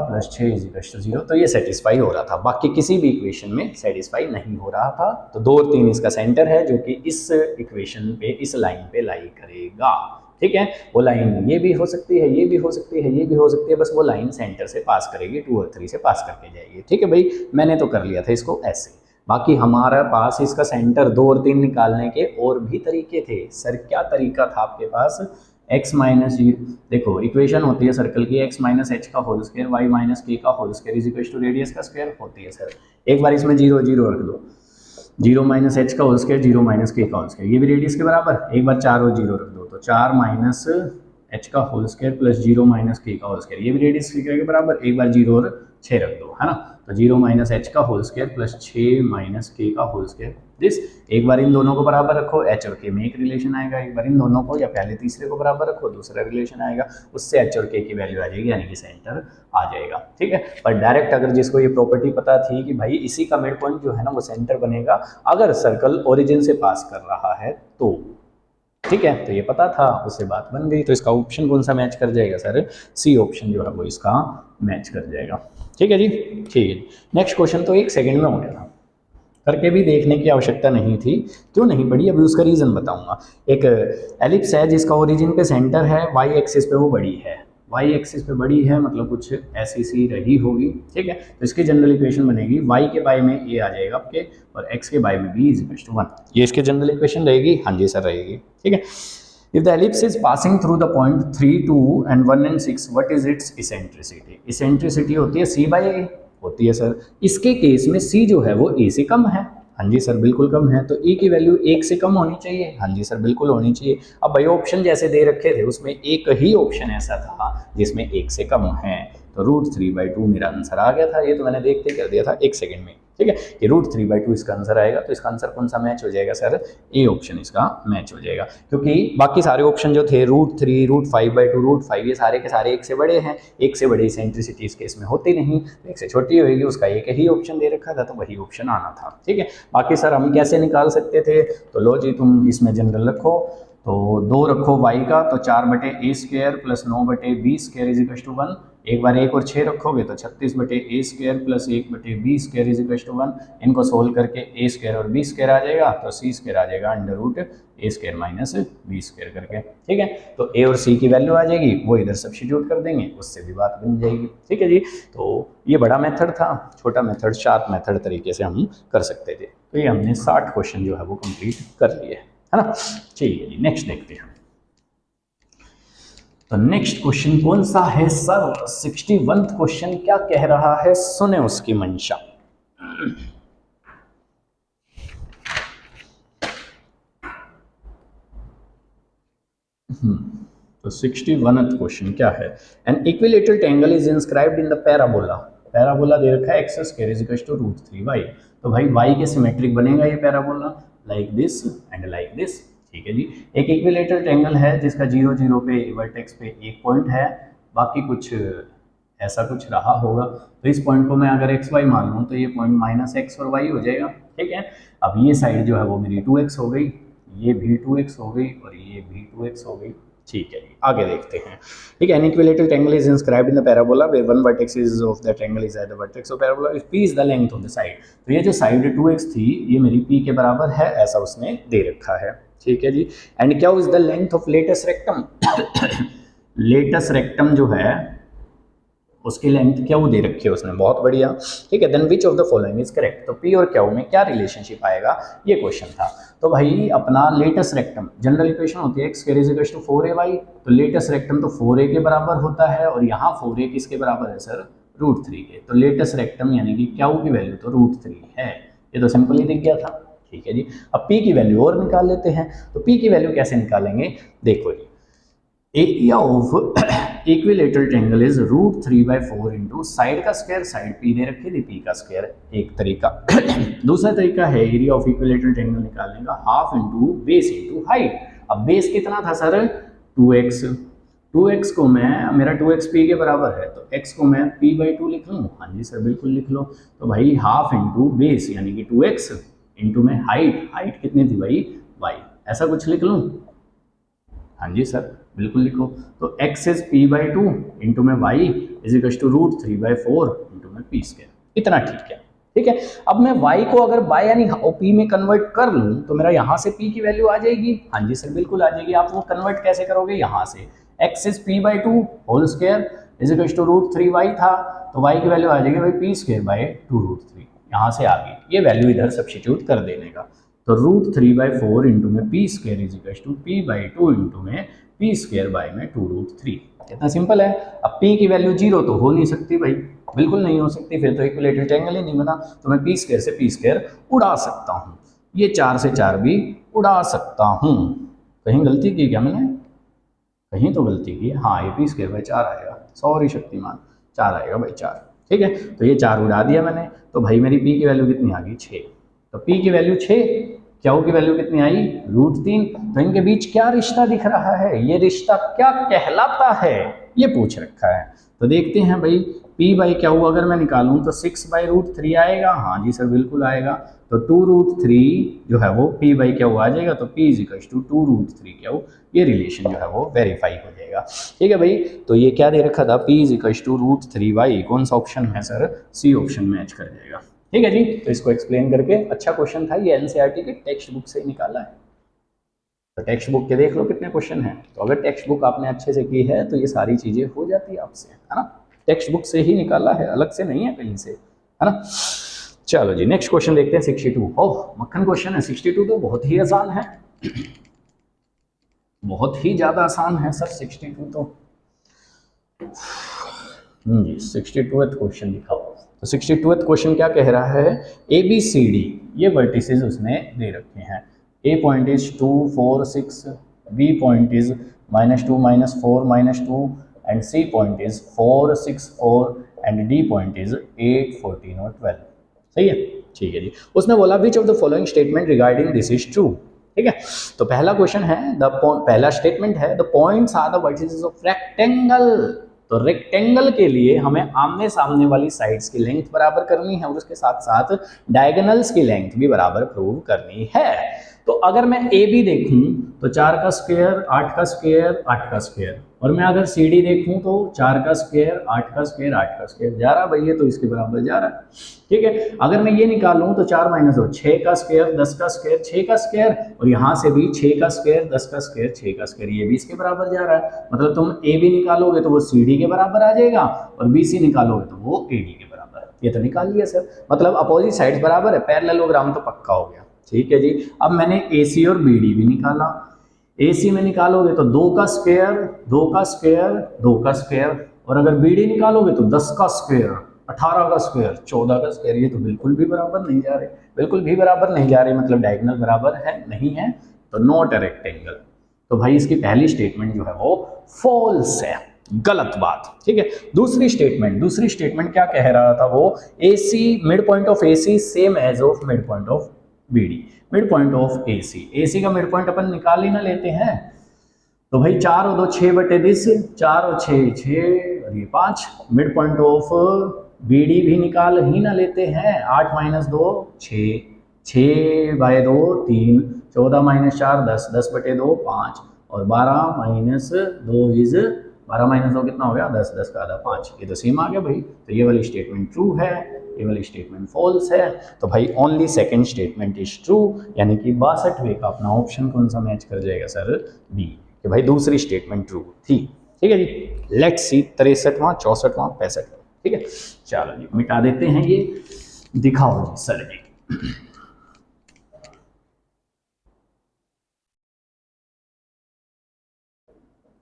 + 6 = 0, तो ये सेटिस्फाई हो रहा था। बाकी किसी भी इक्वेशन में सेटिस्फाई नहीं हो रहा था। तो 2 और 3 इसका सेंटर है, जो कि इस इक्वेशन पे, इस लाइन पे लाई करेगा। ठीक है, वो लाइन ये भी हो सकती है, ये भी हो सकती है, ये भी हो सकती है, बस वो लाइन सेंटर से पास करेगी, 2 और 3 से पास करके जाएगी। ठीक है भाई, मैंने तो कर लिया था इसको ऐसे। बाकी हमारा पास इसका सेंटर 2 और 3 निकालने के और भी तरीके थे। सर क्या तरीका था आपके पास? x - 0, देखो इक्वेशन होती है सर्कल की, x - h का होल स्क्वायर y - k का whole square is equal to radius का स्क्वायर होती है सर। एक बार इसमें 0 0 रख दो, 0 - h का होल स्क्वायर 0 - k का होल स्क्वायर, ये भी रेडियस के बराबर। एक बार 4 और 0 रख दो, तो 4 - h का होल स्क्वायर प्लस 0 - k का होल स्क्वायर, ये भी रेडियस के बराबर। एक बार 0 और 6 रख दो, है ना, तो 0 - h का होल स्क्वायर प्लस 6 - k का होल स्क्वायर दिस। एक बार इन दोनों को बराबर रखो, h और k में एक रिलेशन आएगा। एक बार इन दोनों को या पहले तीसरे को बराबर रखो, दूसरा रिलेशन आएगा, उससे h और k की वैल्यू आ जाएगी, यानी कि सेंटर आ जाएगा। ठीक है, पर डायरेक्ट अगर जिसको ये प्रॉपर्टी पता थी कि भाई इसी का मिड पॉइंट जो है ना वो सेंटर बनेगा अगर सर्कल ओरिजिन से पास कर रहा है तो। ठीक है, तो ये पता था, उससे बात बन गई। तो इसका ऑप्शन कौन सा मैच कर जाएगा सर? सी ऑप्शन जो है वो इसका मैच कर जाएगा। ठीक है जी, ठीक है। नेक्स्ट क्वेश्चन तो 1 सेकंड में हो गया था, करके भी देखने की आवश्यकता नहीं थी। क्यों नहीं पड़ी, अभी उसका रीज़न बताऊंगा। एक एलिप्स है जिसका ओरिजिन पे सेंटर है, वाई एक्सिस पे वो बड़ी है, वाई एक्सिस पे बड़ी है मतलब कुछ ऐसी सी रही होगी। ठीक है, तो इसकी जनरल इक्वेशन बनेगी y के बाय में a आ जाएगा आपके, और x के बाय में b = 1। ये इसकी जनरल इक्वेशन रहेगी। हाँ जी सर, रहेगी। ठीक है, if the ellipse is passing through the point 3 2 and 1 and 6 what is its eccentricity? eccentricity होती है c/a, होती है सर। इसके केस में c जो है वो a से कम है। हाँ जी सर, बिल्कुल कम है, तो e की वैल्यू 1 से कम होनी चाहिए। हाँ जी सर, बिल्कुल होनी चाहिए। अब भाई ऑप्शन जैसे दे रखे थे उसमें एक ही ऑप्शन ऐसा था जिसमें 1 से कम है, तो √3/2 मेरा आंसर आ गया था। ये तो मैंने देखते कर दिया था 1 सेकंड में। ठीक है, कि √3/2 इसका आंसर आएगा, तो इसका आंसर कौन सा मैच हो जाएगा सर? ए ऑप्शन इसका मैच हो जाएगा, क्योंकि बाकी सारे ऑप्शन जो थे √3, √5/2, √5 ये सारे के सारे 1 से बड़े हैं। 1 से बड़ी सेंट्रिसिटी इस केस में होती नहीं, तो 1 से छोटी होगी, उसका एक ही ऑप्शन दे रखा था, तो वही ऑप्शन आना था। ठीक है, बाकी सर हम कैसे निकाल सकते थे? तो लो जी, तुम इसमें जनरल रखो, तो 2 रखो y का, तो 4/a² प्लस 9/b² = 1। एक बार 1 और 6 रखोगे तो 36/a² प्लस 1/b² = 1। इनको सोल्व करके a² और b² आ जाएगा, तो c² आ जाएगा √a² - b² करके। ठीक है, तो a और c की वैल्यू आ जाएगी, वो इधर सब्स्टिट्यूट कर देंगे, उससे भी बात बन जाएगी। ठीक है जी, तो ये बड़ा मेथड था, छोटा मेथड शार्प मेथड तरीके से हम कर सकते थे। तो ये हमने 60 क्वेश्चन जो है वो कंप्लीट कर लिए, है ना। ठीक है जी, नेक्स्ट देखते हैं। तो नेक्स्ट क्वेश्चन कौन सा है सर? 61वां क्वेश्चन क्या कह रहा है, सुने उसकी मंशा। तो 61वां क्वेश्चन क्या है? An equilateral triangle is inscribed in the parabola. Parabola दे रखा है x² = √3y। तो भाई y के सिमेट्रिक बनेगा ये parabola, like this and like this. ठीक है जी, एक इक्विलेटरल ट्रायंगल है जिसका 0 0 पे वर्टेक्स पे एक पॉइंट है, बाकी कुछ ऐसा कुछ रहा होगा। तो इस पॉइंट को मैं अगर xy मान लूँ तो ये पॉइंट -x और y हो जाएगा। ठीक है, अब ये साइड जो है वो मेरी 2x हो गई, ये भी 2x हो गई और ये भी 2x हो गई। ठीक है जी, आगे देखते हैं। ठीक है, an equilateral triangle is inscribed in the parabola where one vertex is of the triangle is at the vertex of parabola if p is the length of the side. तो ये जो साइड 2x थी ये मेरी p के बराबर है, ऐसा उसने दे रखा है। ठीक है जी, एंड क्या is the length of latus rectum? Latus rectum जो है उसकी लेंथ क्यू दे रखी है उसने, बहुत बढ़िया। ठीक है, then which of the following is correct, तो पी और क्यू में क्या रिलेशनशिप आएगा, ये क्वेश्चन था। तो भाई अपना लेटेस्ट रेक्टम, जनरल इक्वेशन होती है x square is equal to 4ay, तो लेटेस्ट रेक्टम तो 4a के बराबर होता है, और यहाँ 4a किसके बराबर है सर, √3 के। तो लेटेस्ट रेक्टम यानी कि क्यू की वैल्यू तो √3 है, ये तो सिंपल ही दिख गया था। ठीक है जी, अब p की वैल्यू और निकाल लेते हैं। तो p की वैल्यू कैसे निकालेंगे, देखो जी, area of equilateral triangle is √3/4 into side का स्क्वायर, साइड p दे रखी थी, p का स्क्वायर एक तरीका। दूसरा तरीका है एरिया ऑफ इक्विलेटरल ट्रायंगल निकालने का, half into base into height. अब बेस कितना था सर, 2x, 2x को मैं, मेरा 2x p के बराबर है, तो x को मैं p/2 लिख लूँ। हाँ जी सर बिल्कुल लिख लो। तो भाई हाफ इंटू बेस यानी कि 2x इंटू में हाइट, हाइट कितनी थी भाई y, ऐसा कुछ लिख लूँ। हाँ जी सर बिल्कुल लिखो। तो x इज p/2 इंटू में y is equal to √3/4 into में p स्क्वायर, इतना ठीक है। ठीक है, अब मैं y को अगर बाय यानी p में कन्वर्ट कर लूँ तो मेरा यहाँ से p की वैल्यू आ जाएगी। हाँ जी सर बिल्कुल आ जाएगी। आप वो कन्वर्ट कैसे करोगे, यहाँ से x is p/2 whole square is equal to √3y था, तो y की वैल्यू आ जाएगी भाई p²/2√3, यहाँ से आ गई, ये वैल्यू इधर सब्स्टिट्यूट कर देने का। तो √3/4 इंटू में p² is equal to p/2 into में p²/2√3, कितना सिंपल है। अब p की वैल्यू 0 तो हो नहीं सकती भाई, बिल्कुल नहीं हो सकती, फिर तो इक्विलेटरल ट्रायंगल ही नहीं बना। तो मैं p² से p² उड़ा सकता हूँ, ये 4 से 4 भी उड़ा सकता हूँ। कहीं गलती की क्या मैंने, कहीं तो गलती की, हाँ ये p²/4 आएगा, सॉरी शक्तिमान, 4 आएगा भाई 4। ठीक है, तो ये 4 उड़ा दिया मैंने, तो भाई मेरी p की वैल्यू कितनी आ गई, 6। तो p की वैल्यू 6, क्यू की वैल्यू कितनी आई, √3। तो इनके बीच क्या रिश्ता दिख रहा है, ये रिश्ता क्या कहलाता है, ये पूछ रखा है। तो देखते हैं भाई, p/क्यू अगर मैं निकालूं तो 6/√3 आएगा। हाँ जी सर बिल्कुल आएगा। तो 2√3 जो है वो p/क्यू आ जाएगा, तो p is equal to 2√3 Q, ये रिलेशन जो है वो वेरीफाई हो जाएगा। ठीक है भाई, तो ये क्या दे रखा था, p is equal to √3y, कौन सा ऑप्शन है सर, सी ऑप्शन मैच कर जाएगा। ठीक है जी, तो इसको एक्सप्लेन करके, अच्छा क्वेश्चन था, ये एनसीईआरटी के टेक्स्ट बुक से ही निकाला है। तो टेक्स्ट बुक के देख लो कितने क्वेश्चन हैं, तो अगर टेक्स्ट बुक आपने अच्छे से की है तो ये सारी चीजें हो जाती है आपसे, है ना। टेक्स्ट बुक से ही निकाला है, अलग से नहीं है कहीं से, है ना। चलो जी नेक्स्ट क्वेश्चन देखते हैं 62। ओह मक्खन क्वेश्चन है 62, तो बहुत ही आसान है, बहुत ही ज्यादा आसान है सर 62 तो। जी 62th क्वेश्चन दिखाओ। तो 62th क्वेश्चन क्या कह रहा है, ABCD ये वर्टिसेस उसने दे रखे हैं। A point is 2 4 6, B point is -2 -4 -2 and C point is 4 6 4 and D point is 8 14 और 12। सही है, ठीक है जी। उसने बोला which of the following statement regarding this is true. ठीक है, तो पहला क्वेश्चन है, पहला स्टेटमेंट है the points are the vertices of rectangle. तो रेक्टेंगल के लिए हमें आमने सामने वाली साइड्स की लेंथ बराबर करनी है और उसके साथ साथ डायगोनल्स की लेंथ भी बराबर प्रूव करनी है। तो अगर मैं ए बी देखूं तो 4 का स्क्वायर 8 का स्क्वायर 8 का स्क्वायर, और मैं अगर सी डी देखूं तो 4 का स्क्वायर 8 का स्क्वायर 8 का स्क्वायर जा रहा भैया, तो इसके बराबर जा रहा है। ठीक है, अगर मैं ये निकालूं तो 4 - 2 6 का स्क्वायर 10 का स्क्वायर 6 का स्क्वायर, और यहाँ से भी 6 का स्क्वायर 10 का स्क्वायर 6 का स्क्वायर, ये भी इसके बराबर जा रहा है। मतलब तुम ए बी निकालोगे तो वो सी डी के बराबर आ जाएगा, और बी सी निकालोगे तो वो ए डी के बराबर। ये तो निकाल लिया सर, मतलब अपोजिट साइड्स बराबर है, पैरेललोग्राम तो पक्का हो गया। ठीक है जी, अब मैंने ए सी और बी डी भी निकाला। ए सी में निकालोगे तो 2 का स्क्वायर 2 का स्क्वायर 2 का स्क्वायर, और अगर बी डी निकालोगे तो 10 का स्क्वायर 18 का स्क्वायर 14 का स्क्वायर। ये तो बिल्कुल भी बराबर नहीं जा रहे, बिल्कुल भी बराबर नहीं जा रहे, मतलब डायगोनल बराबर है नहीं है, तो नॉट अ रेक्टेंगल। तो भाई इसकी पहली स्टेटमेंट जो है वो फॉल्स है, गलत बात। ठीक है, दूसरी स्टेटमेंट क्या कह रहा था वो, A C mid point of A C same as of mid point of B D. Mid point of A C का मिड पॉइंट अपन निकाल ही ना लेते हैं, तो भाई 4 और 2 6/10, 4 और 6 6 और ये 5। Mid point of B D भी निकाल ही ना लेते हैं, 8 - 2 6 6/2 3, 14 - 4 10 10/2 5, और 12 - 2 इज 12 - 2 कितना हो गया 10, 10 का आधा 5। ये तो सेम आ गया भाई, तो ये वाली स्टेटमेंट ट्रू है, ये वाली स्टेटमेंट फॉल्स है। तो भाई only second statement is true, यानी कि 62वें का अपना ऑप्शन कौन सा मैच कर जाएगा सर, बी, कि भाई दूसरी स्टेटमेंट ट्रू थी। ठीक है जी। Let's see 63वां, 64वां, 65वां। ठीक है, चलो जी मिटा देते हैं ये, दिखाओ जी सर जी।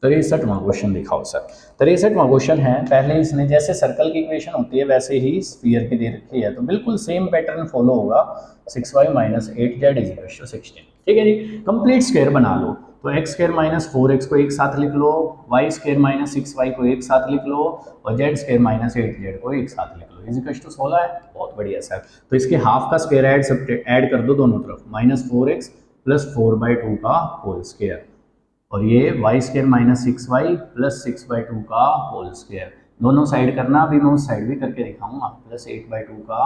63वां क्वेश्चन दिखाओ सर। 63वां क्वेश्चन है, पहले इसने जैसे सर्कल की इक्वेशन होती है वैसे ही स्फीयर की दे रखी है, तो बिल्कुल सेम पैटर्न फॉलो होगा। 6y minus 8z is equal to 16। ठीक है जी। कंप्लीट स्क्वायर बना लो, तो एक्स स्क्वायर माइनस 4x को एक साथ लिख लो, वाई स्क्वायर माइनस 6y को एक साथ लिख लो, और जेड स्क्वायर माइनस 8z को एक साथ लिख लो, इज इक्वल टू 16 है। बहुत बढ़िया सर। तो इसके हाफ का स्क्वायर ऐड कर दो दोनों तरफ, माइनस 4x प्लस 4/2 का होल स्क्वायर, और ये Y square minus 6y plus 6/2 का होल स्क्वायर, दोनों साइड करना, अभी मैं उस साइड भी करके दिखाऊंगा, प्लस 8/2 का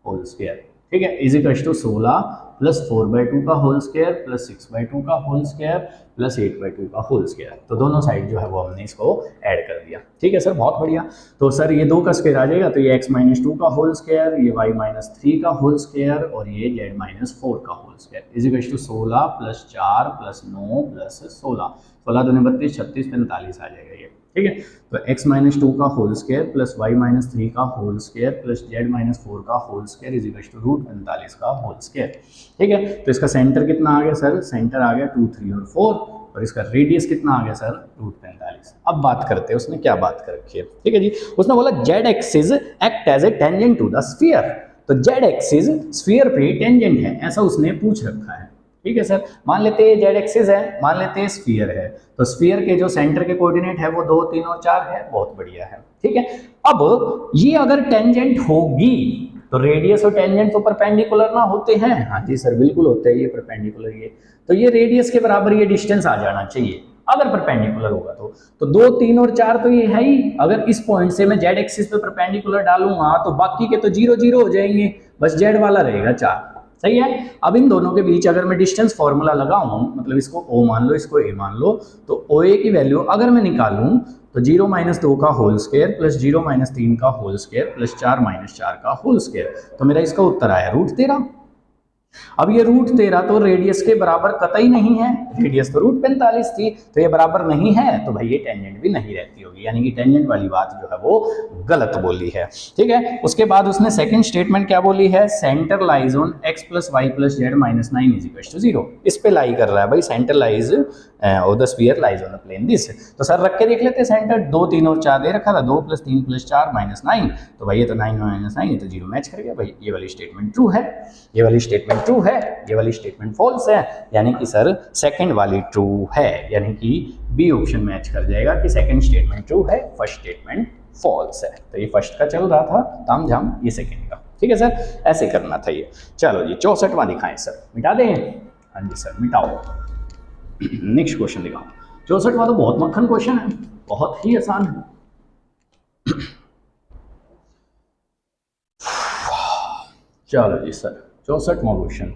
होल स्क्वायर। ठीक है, इज इक्वल टू 16 प्लस 4/2 का होल स्क्वायर प्लस 6/2 का होल स्क्वायर प्लस 8/2 का होल स्क्वायर। तो दोनों साइड जो है वो हमने इसको ऐड कर दिया। ठीक है सर, बहुत बढ़िया। तो सर ये 2 का स्क्वायर आ जाएगा, तो ये x माइनस 2 का होल स्क्वायर, ये y माइनस 3 का होल स्क्वायर, और ये z माइनस 4 का whole square, is equal to 16 plus 4 plus 9 plus 16, 16 दूनी 32, 36, 45 आ जाएगा ये। ठीक है, तो x माइनस 2 का whole square plus y minus 3 का whole square plus z minus 4 का whole square is equal to root 45 का होल स्क्वायर। ठीक है, तो इसका सेंटर कितना आ गया सर? सेंटर आ गया 2, 3 और 4, और इसका रेडियस कितना आ गया सर? रूट 45। अब बात करते हैं उसने क्या बात कर रखी है। ठीक है जी, उसने बोला z axis act as a tangent to the sphere. तो जेड एक्सिस स्फीयर पे टेंजेंट है, ऐसा उसने पूछ रखा है। ठीक है सर, मान लेते हैं जेड एक्सिस है, मान लेते हैं स्फीयर है, तो स्फीयर के जो सेंटर के कोऑर्डिनेट है वो 2, 3 और 4 है। बहुत बढ़िया है। ठीक है, अब ये अगर टेंजेंट होगी तो रेडियस और टेंजेंट तो परपेंडिकुलर ना होते हैं? हाँ जी सर, बिल्कुल होते हैं, ये परपेंडिकुलर, ये तो ये रेडियस के बराबर ये डिस्टेंस आ जाना चाहिए अगर परपेंडिकुलर होगा तो 2, 3 और 4 तो ये है ही। अगर इस पॉइंट से मैं जेड एक्सिस पे परपेंडिकुलर डालूंगा तो बाकी के तो 0, 0 हो जाएंगे, बस जेड वाला रहेगा 4। सही है। अब इन दोनों के बीच अगर मैं डिस्टेंस फॉर्मूला लगाऊं, मतलब इसको ओ मान लो, इसको ए मान लो, तो ओ ए की वैल्यू अगर मैं निकालूं तो 0 माइनस 2 का होल स्क्वायर प्लस 0 माइनस 3 का होल स्क्वायर प्लस 4 माइनस 4 का होल स्क्वायर, तो मेरा इसका उत्तर आया रूट 13। अब ये रूट 13 तो रेडियस के बराबर कतई नहीं है, रेडियस तो रूट 45 थी, तो ये बराबर नहीं है, तो भाई ये टेंजेंट भी नहीं रहती होगी, यानी कि टेंजेंट वाली बात जो है वो गलत बोली है। ठीक है, उसके बाद उसने सेकंड स्टेटमेंट क्या बोली है? Centre lies on x plus y plus z minus 9 is equal to 0। इस पे लाई कर रहा है भाई, सेंटर लाइज और the sphere lies on the plane this. तो सर रख के देख लेते हैं सेंटर, 2, 3 और 4 दे रखा था, 2 प्लस 3 प्लस 4 माइनस 9, तो भाई ये तो 9 माइनस 9, ये तो 0 मैच कर गया भाई। ये वाली स्टेटमेंट ट्रू है, ये वाली स्टेटमेंट ट्रू है, ये वाली स्टेटमेंट फॉल्स है, यानी कि सर सेकंड वाली ट्रू है, यानी कि बी ऑप्शन मैच कर जाएगा कि सेकंड स्टेटमेंट ट्रू है, फर्स्ट स्टेटमेंट फॉल्स है। तो ये फर्स्ट का चल रहा था तामझाम, ये सेकंड का। ठीक है सर, ऐसे करना था ये। चलो जी 64वां दिखाएं सर, मिटा दें? हाँ जी सर मिटाओ। नेक्स्ट क्वेश्चन दिखाओ। 64वां तो बहुत मक्खन क्वेश्चन है, बहुत ही आसान है। चलो जी सर 64वां question,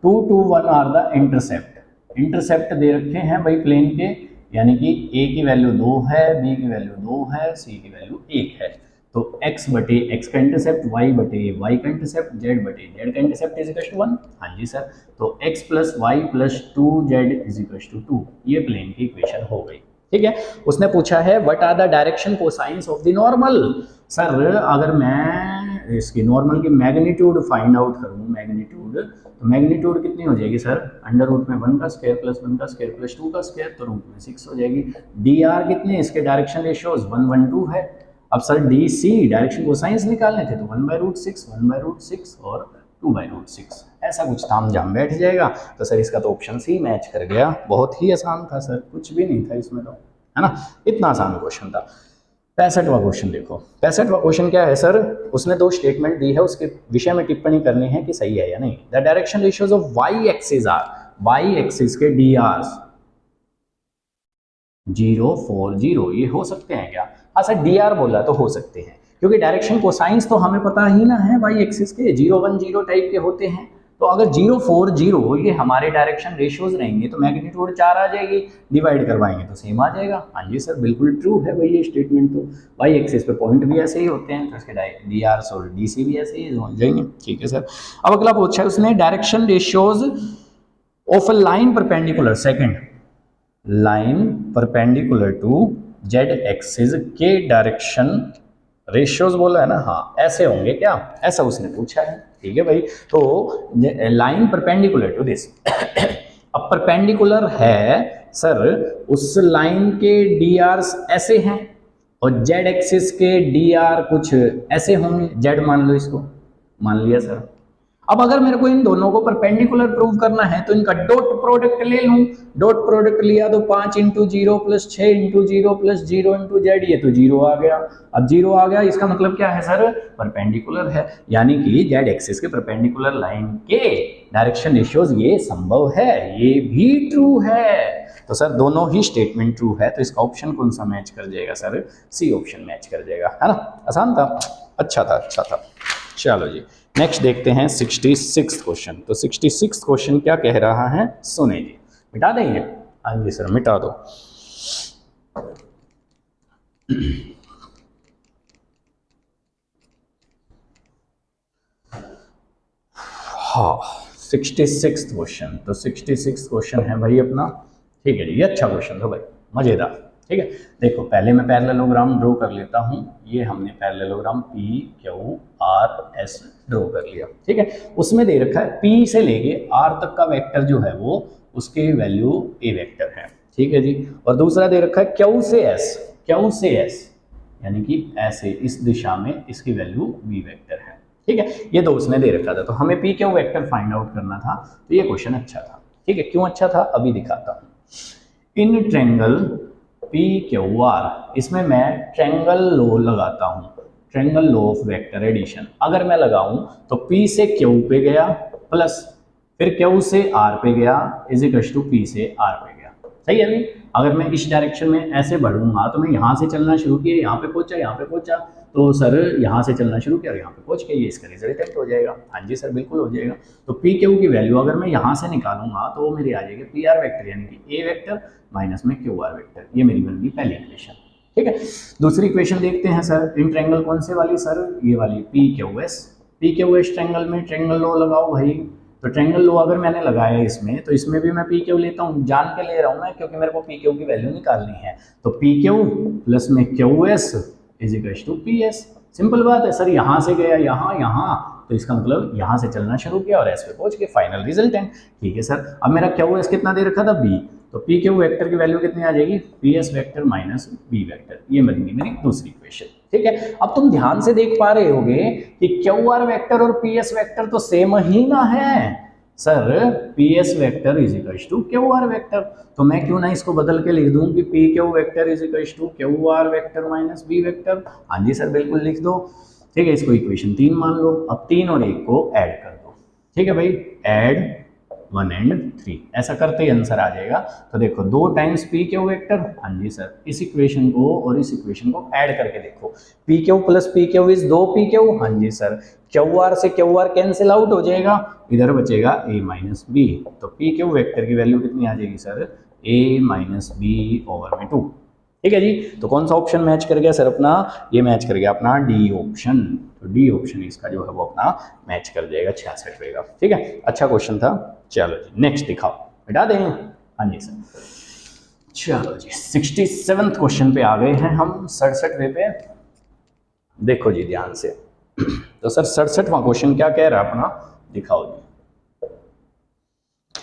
2, 2, 1 are the intercept. Intercept दे रखे हैं भाई प्लेन के, यानी कि ए की वैल्यू 2 है, बी की वैल्यू 2 है, सी की वैल्यू 1 है। तो x बटे x का इंटरसेप्ट, y बटे y का इंटरसेप्ट, z बटे z का इंटरसेप्ट इज इक्वल टू 1। हाँ जी सर, तो x plus y plus 2z is equal to 2, ये प्लेन की इक्वेशन हो गई। ठीक है, उसने पूछा है what are the direction cosines of the normal. Sir अगर मैं इसकी नॉर्मल की मैग्नीट्यूड फाइंड आउट करूँ, मैग्नीट्यूड, तो मैग्नीट्यूड कितनी हो जाएगी सर? अंडर रूट में 1 का स्क्वायर प्लस 1 का स्क्वायर प्लस 2 का स्क्वायर, तो रूट में 6 हो जाएगी। डी आर कितने इसके डायरेक्शन रेशियोज 1, 1, 2 है। अब sir D C direction cosines निकालने थे, तो 1/√6, 1/√6 और 2/√6, ऐसा कुछ तामझाम बैठ जाएगा। तो सर इसका तो ऑप्शन सी मैच कर गया, बहुत ही आसान था सर, कुछ भी नहीं था इसमें तो, है ना, इतना आसान क्वेश्चन था। 65वां क्वेश्चन देखो। 65वां क्वेश्चन क्या है सर? उसने 2 स्टेटमेंट दी है, उसके विषय में टिप्पणी करनी है कि सही है या नहीं। The direction ratios of y axis are, y axis के डी आर 0, 4, 0, ये हो सकते हैं क्या? हाँ सर, डी आर बोला तो हो सकते हैं, क्योंकि डायरेक्शन कोसाइंस तो हमें पता ही ना है वाई एक्सिस के, 0, 1, 0 टाइप के होते हैं। तो अगर 0, 4, 0 ये हमारे डायरेक्शन रेशियोज रहेंगे तो मैग्नीट्यूड 4 आ जाएगी, डिवाइड करवाएंगे तो सेम आ जाएगा। हाँ जी सर, बिल्कुल ट्रू है भाई ये स्टेटमेंट। तो वाई एक्सिस पे पॉइंट भी ऐसे ही होते हैं, तो इसके डी आर और डी सी भी ऐसे ही हो जाएंगे। ठीक है सर, अब अगला पूछा है उसने direction ratios of a line perpendicular, second line perpendicular to z axis के डायरेक्शन रेशियोज बोला है ना, हाँ ऐसे होंगे क्या, ऐसा उसने पूछा है। ठीक है भाई, तो लाइन परपेंडिकुलर टू दिस अब परपेंडिकुलर है सर, उस लाइन के डी आर्स ऐसे हैं और जेड एक्सिस के डी आर कुछ ऐसे होंगे, जेड मान लो इसको, मान लिया सर। अब अगर मेरे को इन दोनों को परपेंडिकुलर प्रूव करना है तो इनका डॉट प्रोडक्ट ले लूं, डॉट प्रोडक्ट लिया तो 5 into 0 plus 6 into 0 plus 0 into Z, ये तो 0 आ गया। अब 0 आ गया, इसका मतलब क्या है सर, परपेंडिकुलर है, यानी कि जेड एक्सिस के परपेंडिकुलर लाइन के डायरेक्शन रेशियोज ये संभव है, ये भी ट्रू है। तो सर दोनों ही स्टेटमेंट ट्रू है, तो इसका ऑप्शन कौन सा मैच कर जाएगा सर, सी ऑप्शन मैच कर जाएगा, है ना। आसान था, अच्छा था, अच्छा था। चलो जी नेक्स्ट देखते हैं 66 क्वेश्चन। तो 66 क्वेश्चन क्या कह रहा है, सुने जी। मिटा देंगे, हाँ जी सर मिटा दो। हाँ 66 क्वेश्चन, तो 66 क्वेश्चन है भाई अपना। ठीक है जी, ये अच्छा क्वेश्चन था भाई, मजेदार। ठीक है, देखो पहले मैं पैरेललोग्राम ड्रॉ कर लेता हूँ। ये हमने parallelogram P Q R S draw कर लिया। ठीक है, उसमें दे रखा है पी से लेके आर तक का वेक्टर जो है वो उसकी वैल्यू ए वेक्टर है। ठीक है जी, और दूसरा दे रखा है क्यू से एस, क्यू से एस यानी कि ऐसे इस दिशा में इसकी वैल्यू बी वेक्टर है। ठीक है, ये दो उसने दे रखा था, तो हमें P Q vector find out करना था, तो ये क्वेश्चन अच्छा था। ठीक है, क्यों अच्छा था अभी दिखाता हूँ। In triangle P Q R, इसमें मैं ट्रेंगल लॉ लगाता हूँ, triangle law of vector addition. अगर मैं लगाऊं तो पी से क्यू पे गया प्लस फिर क्यू से आर पे गया इज इक्वल टू पी से आर पे गया। सही है अभी, अगर मैं इस डायरेक्शन में ऐसे बढ़ूंगा तो मैं यहाँ से चलना शुरू किया, यहाँ पे पहुंचा, यहाँ पे पहुंचा, तो सर यहाँ से चलना शुरू किया और यहाँ पे पहुंच के ये इसका रिजल्टेंट हो जाएगा। हाँ जी सर बिल्कुल हो जाएगा। तो पी क्यू की वैल्यू अगर मैं यहाँ से निकालूंगा तो वो मेरी आ जाएगी पी आर वेक्टर यानी कि ए वेक्टर माइनस में क्यू आर वेक्टर। ये मेरी बन गई पहली इक्वेशन। ठीक है, दूसरी इक्वेशन देखते हैं सर। इन ट्रायंगल कौन से वाली सर, ये वाली P Q S. P Q S triangle में ट्रायंगल लॉ लगाओ भाई। तो ट्रायंगल लॉ अगर मैंने लगाया इसमें तो इसमें भी मैं पी क्यू लेता हूँ, जान के ले रहा हूँ मैं क्योंकि मेरे को पी क्यू की वैल्यू निकालनी है। तो पी क्यू प्लस में Q S is equal to P S. Simple बात है सर, यहाँ से गया यहाँ यहाँ, तो इसका मतलब यहाँ से चलना शुरू किया और एस पे पहुंच के फाइनल रिजल्टेंट। ठीक है सर, अब मेरा क्यू एस कितना दे रखा था बी, तो पी क्यू वेक्टर की वैल्यू कितनी आ जाएगी, P S vector minus B vector. ये बनेगी मेरी दूसरी इक्वेशन। ठीक है, अब तुम ध्यान से देख पा रहे होगे कि क्यू आर वेक्टर और पी एस वेक्टर तो सेम ही ना है sir. P S vector is equal to Q R vector, तो मैं क्यों ना इसको बदल के लिख दूं कि P Q vector is equal to Q R vector minus B vector. हाँ जी सर बिल्कुल लिख दो। ठीक है, इसको इक्वेशन 3 मान लो। अब 3 और 1 को ऐड कर दो। ठीक है भाई, ऐड 1 एंड 3, ऐसा करते ही आंसर आ जाएगा। तो देखो 2 टाइम्स पी क्यू वेक्टर, हाँ जी सर, इस इक्वेशन को और इस इक्वेशन को ऐड करके देखो, P Q plus P Q is 2 P Q, हाँ जी सर, क्यू आर से क्यू आर कैंसिल आउट हो जाएगा, इधर बचेगा ए माइनस बी। तो पी क्यू वेक्टर की वैल्यू कितनी आ जाएगी सर, ए माइनस बी ओवर में 2। ठीक है जी, तो कौन सा ऑप्शन मैच कर गया सर अपना, ये मैच कर गया अपना डी ऑप्शन। तो डी ऑप्शन इसका जो है वो अपना मैच कर जाएगा 66 का। ठीक है, अच्छा क्वेश्चन था। चलो जी नेक्स्ट दिखाओ, मिटा देंगे। हाँ जी सर, चलो जी 67 क्वेश्चन पे आ गए हैं हम 67वें पे। देखो जी ध्यान से। तो सर 67वां क्वेश्चन क्या कह रहा है अपना, दिखाओ जी।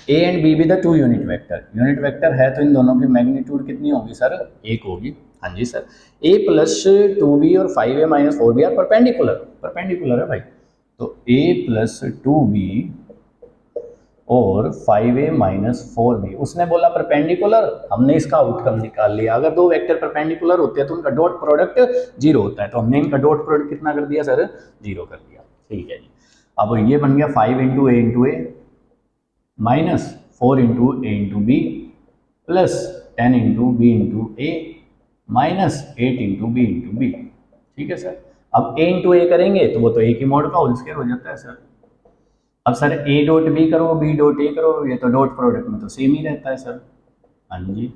A and B with the 2 unit vector, unit vector है तो इन दोनों की मैग्नीट्यूड कितनी होगी सर, 1 होगी। हाँ जी सर, a प्लस 2b और 5a minus 4b are perpendicular, perpendicular है भाई। तो a प्लस 2b और 5a माइनस 4b, उसने बोला परपेंडिकुलर, हमने इसका आउटकम निकाल लिया। अगर दो वेक्टर परपेंडिकुलर होते हैं तो उनका डॉट प्रोडक्ट 0 होता है, तो हमने इनका डॉट प्रोडक्ट कितना कर दिया सर, 0 कर दिया। ठीक है जी, अब ये बन गया 5 into A minus 4 into A into B plus 10 into B into A minus 8 into B into B. ठीक है सर, अब ए इंटू ए करेंगे तो वो तो ए की मॉड का होल स्क्वायर हो जाता है सर। अब सर ए डॉट बी करो, बी डॉट ए करो, ये तो डॉट प्रोडक्ट में तो सेम ही रहता है सर। हाँ जी,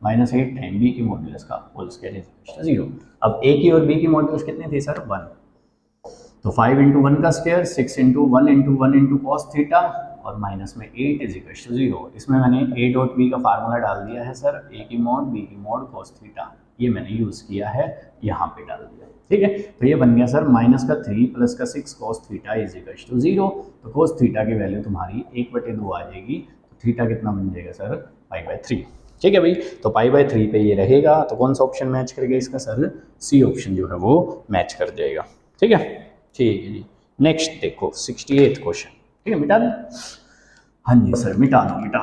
माइनस 8 टाइम बी की मॉडुलस का होल स्क्वायर इज 0। अब ए की और बी की मॉडुलस कितनी थी सर, 1। तो 5 इंटू 1 का square, 6 into 1 into 1 into cos theta और माइनस में 8 इज इक्वल टू 0। इसमें मैंने a डॉट b का फार्मूला डाल दिया है सर, a की मॉड b की मॉड cos थीटा, ये मैंने यूज़ किया है, यहाँ पे डाल दिया। ठीक है, तो ये बन गया सर माइनस का 3 प्लस का 6 cos theta is equal to 0। तो cos थीटा की वैल्यू तुम्हारी 1/2 आ जाएगी, तो थीटा कितना बन जाएगा सर, π/3। ठीक है भाई, तो π/3 पे ये रहेगा, तो कौन सा ऑप्शन मैच करेगा इसका सर, सी ऑप्शन जो है वो मैच कर जाएगा। ठीक है, ठीक है जी। नेक्स्ट देखो 68 क्वेश्चन। ठीक है, मिटा दें? हाँ जी सर, मिटा दो मिटा।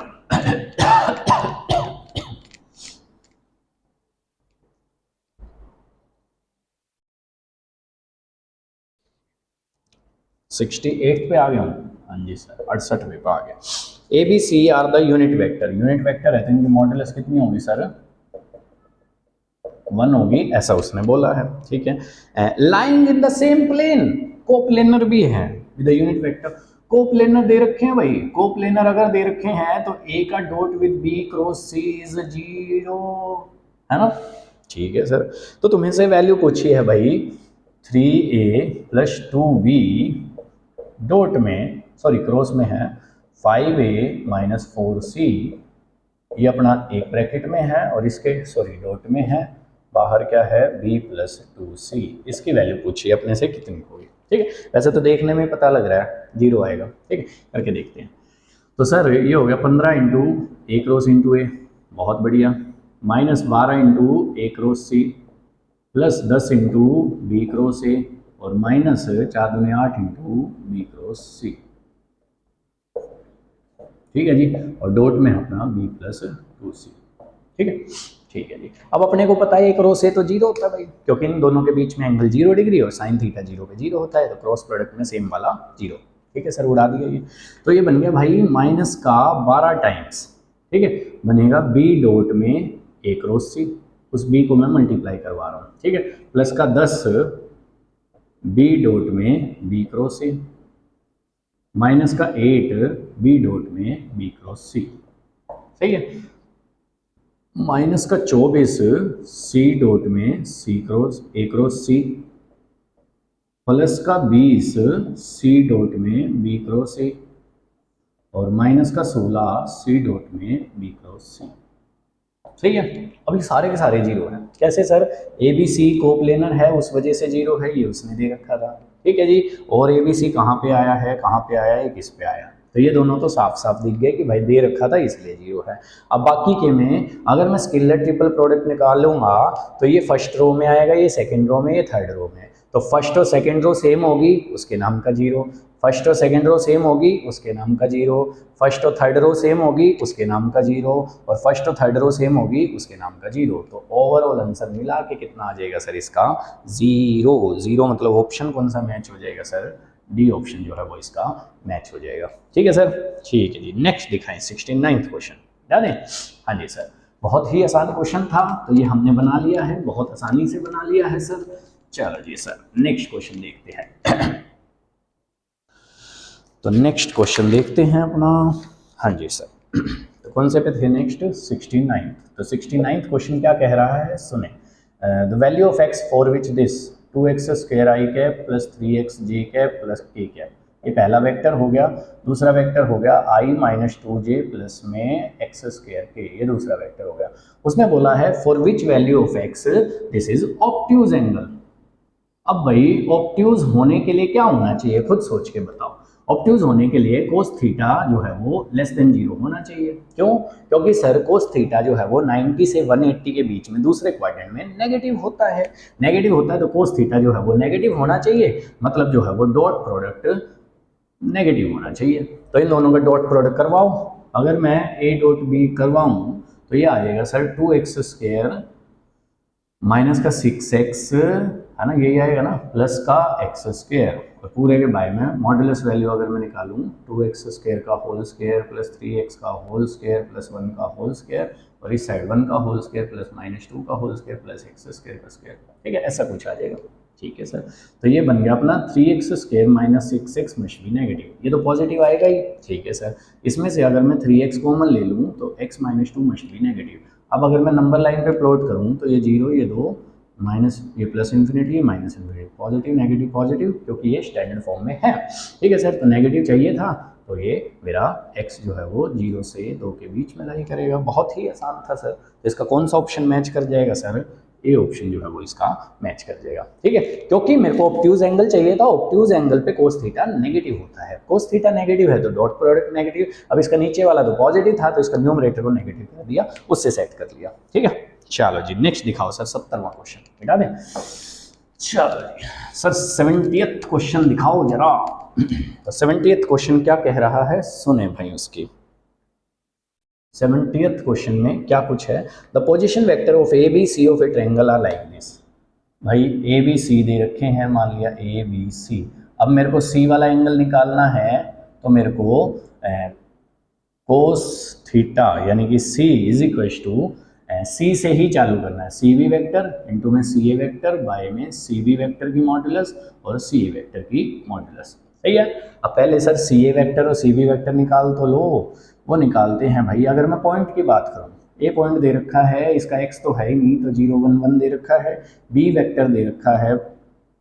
68 पे आ गया हूँ। हाँ जी सर, 68वें पे आ गया। A B C are the unit vector, unit vector है तो इनकी मॉडुलस कितनी होगी सर, 1 होगी, ऐसा उसने बोला है। ठीक है, lying in the same plane, coplanar भी है विद यूनिट वेक्टर। कोप्लेनर दे रखे हैं भाई, कोप्लेनर अगर दे रखे हैं तो ए का dot with B cross C is 0, है ना। ठीक है सर, तो तुम्हें से वैल्यू पूछी है भाई 3a प्लस 2b डॉट में, सॉरी क्रॉस में है 5a माइनस 4c, ये अपना एक ब्रैकेट में है और इसके सॉरी डॉट में है, बाहर क्या है b प्लस 2c, इसकी वैल्यू पूछी है अपने से कितनी होगी। ठीक है, वैसे तो देखने में पता लग रहा है 0 आएगा। ठीक है, करके देखते हैं। तो सर ये हो गया 15 into A cross into A, बहुत बढ़िया, minus 12 into A cross C, plus 10 into B cross A, और माइनस 4 दूनी 8 इंटू बी क्रॉस सी। ठीक है जी, और डॉट में अपना b प्लस 2c। ठीक है, ठीक है जी। अब अपने को पता है एक रो से तो 0 होता है भाई, क्योंकि इन दोनों के बीच में एंगल 0 डिग्री और साइन थीटा 0 पे 0 होता है, तो क्रॉस प्रोडक्ट में सेम वाला 0। ठीक है सर, उड़ा दिया ये। तो ये बन गया भाई माइनस का 12 टाइम्स, ठीक है, बनेगा b डॉट में a क्रॉस c, उस b को मैं मल्टीप्लाई करवा रहा हूँ। ठीक है, प्लस का 10 b डॉट में b क्रॉस c, माइनस का 8 b डॉट में b क्रॉस c। सही है, माइनस का 24 c डॉट में c cross a cross c, plus का 20 c डॉट में b क्रॉस a, और माइनस का 16 c डॉट में b क्रॉस c। सही है, अब ये सारे के सारे 0 हैं। कैसे sir, A B C coplanar है उस वजह से 0 है, ये उसने दे रखा था। ठीक है जी, और ए बी सी कहाँ पे आया है, कहाँ पे आया है, किस पे आया, तो ये दोनों तो साफ साफ दिख गए कि भाई दे रखा था इसलिए 0 है। अब बाकी के में अगर मैं स्केलर ट्रिपल प्रोडक्ट निकालूंगा तो ये फर्स्ट रो में आएगा, ये सेकेंड रो में, ये थर्ड रो में, तो फर्स्ट और सेकेंड रो सेम होगी उसके नाम का 0, फर्स्ट और सेकेंड रो सेम होगी उसके नाम का 0, फर्स्ट और थर्ड रो सेम होगी उसके नाम का 0, और फर्स्ट और थर्ड रो सेम होगी उसके नाम का 0। तो ओवरऑल आंसर मिला के कितना आ जाएगा सर इसका, 0। 0 मतलब ऑप्शन कौन सा मैच हो जाएगा सर, डी ऑप्शन जो है वो इसका मैच हो जाएगा। ठीक है सर, ठीक है जी। नेक्स्ट दिखाएं 69वां क्वेश्चन, याद है? हाँ जी सर, बहुत ही आसान क्वेश्चन था, तो ये हमने बना लिया है, बहुत आसानी से बना लिया है सर। चलो जी सर, नेक्स्ट क्वेश्चन देखते हैं। तो नेक्स्ट क्वेश्चन देखते हैं अपना। हाँ जी सर, तो कौन से पे थे नेक्स्ट, 69। तो 69 क्वेश्चन क्या कह रहा है, सुने। The value of x for which this 2x square I cap plus 3x J cap plus के कैप, ये पहला वेक्टर हो गया। दूसरा वेक्टर हो गया i माइनस 2j प्लस में एक्स स्क्वायर के, ये दूसरा वेक्टर हो गया। उसने बोला है for which value of x this is obtuse angle. अब भाई ऑब्ट्यूज होने के लिए क्या होना चाहिए, खुद सोच के बताओ। ऑब्ट्यूज होने के लिए कोस थीटा जो है वो लेस देन 0 होना चाहिए। क्यों? क्योंकि सर कोस थीटा जो है वो 90 से 180 के बीच में दूसरे क्वाड्रेंट में नेगेटिव होता है। नेगेटिव होता है तो कोस थीटा जो है वो नेगेटिव होना चाहिए, मतलब जो है वो डॉट प्रोडक्ट नेगेटिव होना चाहिए। तो इन दोनों का डॉट प्रोडक्ट करवाओ। अगर मैं a डॉट बी करवाऊँ तो ये आ जाएगा सर 2x स्क्वायर माइनस का 6x, है ना, यही आएगा ना, प्लस का x स्क्वायर, और पूरे के बाय में मॉडुलस वैल्यू अगर मैं निकालूँ 2x स्क्वायर का होल स्क्वायर प्लस 3x का होल स्क्वायर प्लस 1 का होल स्क्वायर, और इस साइड 1 का होल स्क्वायर प्लस माइनस 2 का whole square plus x square का स्क्वायर। ठीक है, ऐसा कुछ आ जाएगा। ठीक है सर, तो ये बन गया अपना 3x square minus 6x must be negative, ये तो पॉजिटिव आएगा ही। ठीक है सर, इसमें से अगर मैं 3x कॉमन ले लूँ तो x minus 2 must be negative. अब अगर मैं नंबर लाइन पे प्लॉट करूँ तो ये 0, ये 2, माइनस, ये प्लस इन्फिनिटी, ये minus infinity, positive negative positive, क्योंकि ये स्टैंडर्ड फॉर्म में है। ठीक है सर, तो नेगेटिव चाहिए था तो ये मेरा x जो है वो 0 से 2 के बीच में लाई करेगा। बहुत ही आसान था सर। तो इसका कौन सा ऑप्शन मैच कर जाएगा सर? ए ऑप्शन जो है वो इसका मैच कर जाएगा। ठीक है, क्योंकि मेरे को ऑब्ट्यूज एंगल चाहिए था। ऑब्ट्यूज एंगल पे कोस थीटा नेगेटिव होता है, कोस थीटा नेगेटिव है तो डॉट प्रोडक्ट नेगेटिव। अब इसका नीचे वाला तो पॉजिटिव था तो इसका न्यूमरेटर को नेगेटिव कर दिया, उससे सेट कर लिया। ठीक है, चलो जी नेक्स्ट दिखाओ सर 70वां क्वेश्चन मिटा दें। चलो जी सर 70th क्वेश्चन दिखाओ जरा। तो 70th क्वेश्चन क्या कह रहा है सुने भाई उसकी। 70th क्वेश्चन में क्या कुछ है, the position vector of A B C of a triangle are like this. भाई ए बी सी दे रखे हैं, मान लिया ए बी सी। अब मेरे को सी वाला एंगल निकालना है तो मेरे को कोस थीटा यानी कि सी इज इक्वल टू सी से ही चालू करना है। सी बी वैक्टर इंटू में सी ए वैक्टर बाय में सी बी वैक्टर की मॉड्यूलस और सी ए वैक्टर की मॉड्यूलस। सही है। अब पहले सर सी ए वैक्टर और सी बी वैक्टर निकाल तो लो, वो निकालते हैं भाई। अगर मैं पॉइंट की बात करूँ, ए पॉइंट दे रखा है, इसका एक्स तो है ही नहीं तो 0 1 1 दे रखा है। बी वेक्टर दे रखा है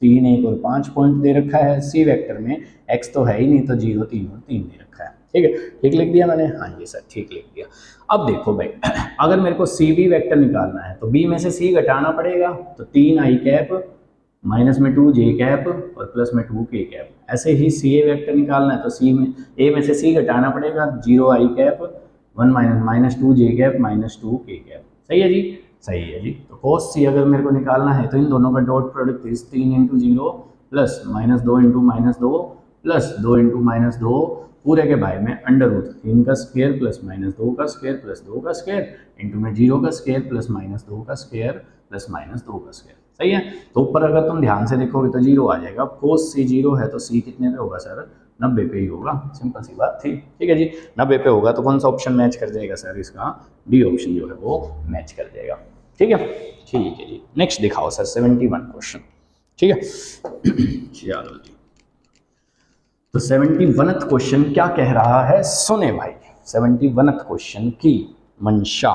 3 1 और 5 पॉइंट दे रखा है। सी वेक्टर में एक्स तो है ही नहीं तो 0 3 और 3 दे रखा है। ठीक है, ठीक लिख दिया मैंने? हाँ जी सर ठीक लिख दिया। अब देखो भाई अगर मेरे को सी बी वैक्टर निकालना है तो बी में से सी घटाना पड़ेगा, तो 3 आई कैप माइनस में 2 जे कैप और प्लस में 2 के कैप। ऐसे ही सी ए वैक्टर निकालना है तो सी में ए में से सी घटाना पड़ेगा, 0 आई कैप 1 माइनस 2 जे कैप माइनस 2 के कैप। सही है जी, सही है जी। तो कोस सी अगर मेरे को निकालना है तो इन दोनों का डॉट प्रोडक्ट इस 3 into 0 plus minus 2 into minus 2 plus 2 into minus 2 पूरे के बारे में अंडर रूट 3 का स्क्वायर प्लस माइनस 2 का स्क्वायर प्लस 2 का स्क्वायर इंटू में 0 का स्क्वायर प्लस माइनस 2 का स्क्वायर प्लस माइनस 2 का स्क्वायर। सही है। तो ऊपर अगर तुम ध्यान से देखोगे तो 0 आ जाएगा। कोस सी 0 है तो सी कितने पे होगा सर? 90 पे ही होगा। सिंपल सी बात थी। ठीक है जी, 90 पे होगा तो कौन सा ऑप्शन मैच कर जाएगा सर? इसका डी ऑप्शन जो है वो मैच कर जाएगा। ठीक है, ठीक है जी। नेक्स्ट दिखाओ सर 71 क्वेश्चन। ठीक है चलो जी, तो 71th क्वेश्चन क्या कह रहा है सुने भाई। 71th क्वेश्चन की मंशा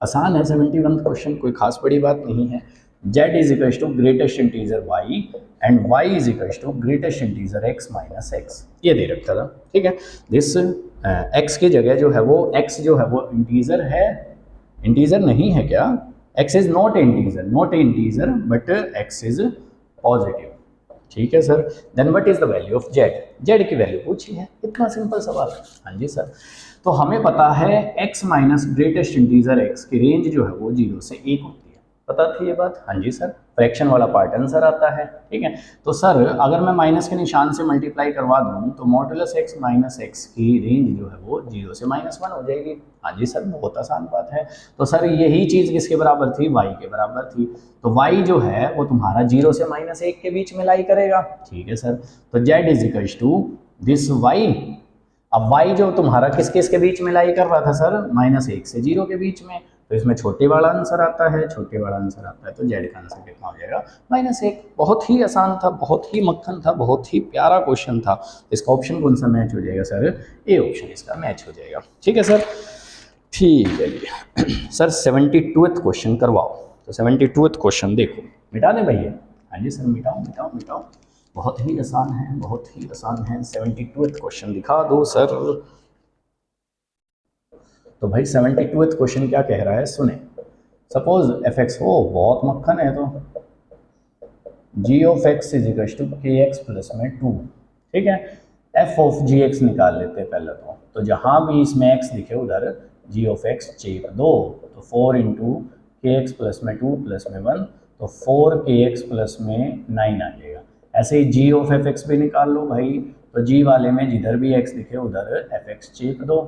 आसान है। 71th क्वेश्चन कोई खास बड़ी बात नहीं है। z is equal to greatest integer y and y is equal to greatest integer x minus x, ये दे रखा था। ठीक है, दिस x की जगह जो है वो x जो है वो इंटीजर है, इंटीजर नहीं है क्या? x is not integer, not integer but x is positive. ठीक है sir. Then what is the value of z? z की वैल्यू पूछी है, इतना सिंपल सवाल। हाँ जी सर। तो हमें पता है x minus greatest integer x की रेंज जो है वो 0 से 1 होती है। पता थी ये बात? हाँ जी सर। फ्रैक्शन वाला पार्ट आंसर आता है। ठीक है, तो सर अगर मैं माइनस के निशान से मल्टीप्लाई करवा दूं तो मॉडुलस x माइनस एक्स की रेंज जो है वो 0 से -1 हो जाएगी। हाँ जी सर, बहुत आसान बात है। तो सर यही चीज़ किसके बराबर थी? y के बराबर थी। तो y जो है वो तुम्हारा 0 से -1 के बीच में लाई करेगा। ठीक है सर। तो z is equal to this y। अब y जो तुम्हारा किस किस के बीच में लाई कर रहा था सर? -1 से 0 के बीच में। तो इसमें छोटे वाला आंसर आता है, छोटे वाला आंसर आता है, तो z का आंसर कितना हो जाएगा? -1। बहुत ही आसान था, बहुत ही मक्खन था, बहुत ही प्यारा क्वेश्चन था। इसका ऑप्शन कौन सा मैच हो जाएगा सर? ए ऑप्शन इसका मैच हो जाएगा। ठीक है सर, ठीक है जी। सर 72th क्वेश्चन करवाओ। तो 72th क्वेश्चन देखो, मिटा दे भैया। हाँ जी सर, मिटाओ मिटाओ मिटाओ। बहुत ही आसान है, बहुत ही आसान है। 72th क्वेश्चन दिखा दो सर। तो भाई 72th क्वेश्चन क्या कह रहा है सुने। सपोज एफ एक्स हो, बहुत मक्खन है, तो g of x is equal to k x plus में 2। ठीक है, एफ ऑफ जी एक्स निकाल लेते हैं पहले तो जहां भी इसमें एक्स दिखे उधर जी ऑफ एक्स चेप दो। तो 4 इंटू के एक्स प्लस में 2 प्लस में 1, तो 4 के एक्स प्लस में 9 आ जाएगा। ऐसे ही जी ऑफ एफ एक्स भी निकाल लो भाई। तो जी वाले में जिधर भी एक्स दिखे उधर एफ एक्स चेप दो।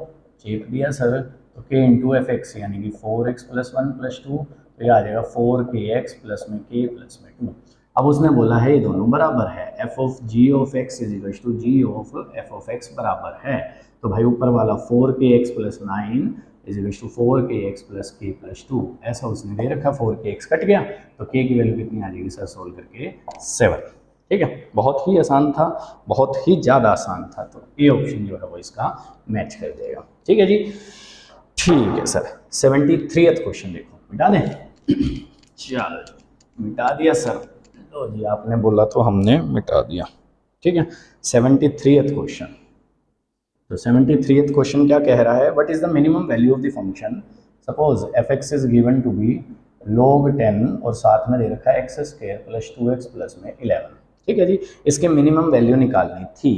चेप दिया सर, तो k इंटू एफ एक्स यानी कि 4x प्लस 1 प्लस 2, तो ये आ जाएगा 4kx प्लस में k प्लस में 2। अब उसने बोला है ये दोनों बराबर है, F of G of x is equal to G of F of X बराबर है। तो भाई ऊपर वाला 4kx plus 9 is equal to 4kx plus k plus 2, ऐसा उसने दे रखा। 4kx कट गया तो k की वैल्यू कितनी आ जाएगी सर? सोल्व करके 7। ठीक है, बहुत ही आसान था, बहुत ही ज़्यादा आसान था। तो ए ऑप्शन जो है वो इसका मैच कर जाएगा। ठीक है जी, ठीक है सर। 73th क्वेश्चन देखो, मिटा दें? चलो मिटा दिया सर। लो जी, आपने बोला तो हमने मिटा दिया। ठीक है, 73th क्वेश्चन। तो 73th क्वेश्चन क्या कह रहा है, what is the minimum value of the function suppose F X is given to be log 10 और साथ में दे रखा है x square plus 2x plus में 11। ठीक है जी, इसके मिनिमम वैल्यू निकालनी थी।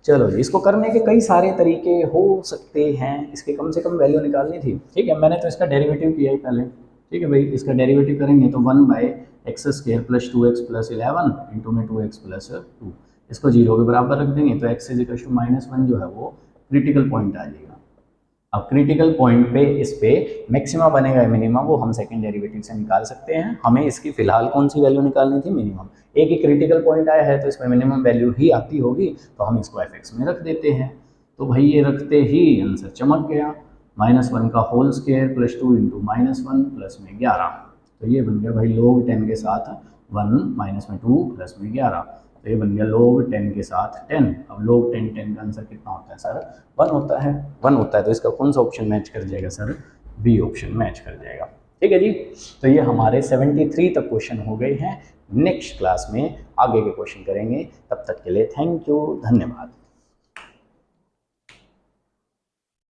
चलो जी, इसको करने के कई सारे तरीके हो सकते हैं, इसके कम से कम वैल्यू निकालनी थी। ठीक है, मैंने तो इसका डेरिवेटिव किया ही पहले। ठीक है भाई, इसका डेरिवेटिव करेंगे तो 1/x² plus 2x plus 11 into में 2x प्लस 2, इसको 0 के बराबर रख देंगे तो x इज इक्वल टू -1 जो है वो क्रिटिकल पॉइंट आ जाएगा। अब क्रिटिकल पॉइंट पे इस पे मैक्सिमा बनेगा मिनिमम, वो हम सेकंड डेरिवेटिव से निकाल सकते हैं। हमें इसकी फिलहाल कौन सी वैल्यू निकालनी थी, मिनिमम। एक ही क्रिटिकल पॉइंट आया है तो इसमें मिनिमम वैल्यू ही आती होगी, तो हम इसको एफ एक्स में रख देते हैं। तो भाई ये रखते ही आंसर चमक गया, -1 का whole square plus 2 into -1 plus में 11। तो ये बन गया भाई log 10 के साथ 1 माइनस में 2 प्लस में 11, तो ये बन गया log 10 के साथ 10। अब log 10 का आंसर कितना होता है सर, 1 होता है। 1 होता है तो इसका कौन सा ऑप्शन मैच कर जाएगा सर, बी ऑप्शन मैच कर जाएगा। ठीक है जी, तो ये हमारे 73 तक क्वेश्चन हो गए हैं। नेक्स्ट क्लास में आगे के क्वेश्चन करेंगे, तब तक के लिए थैंक यू, धन्यवाद।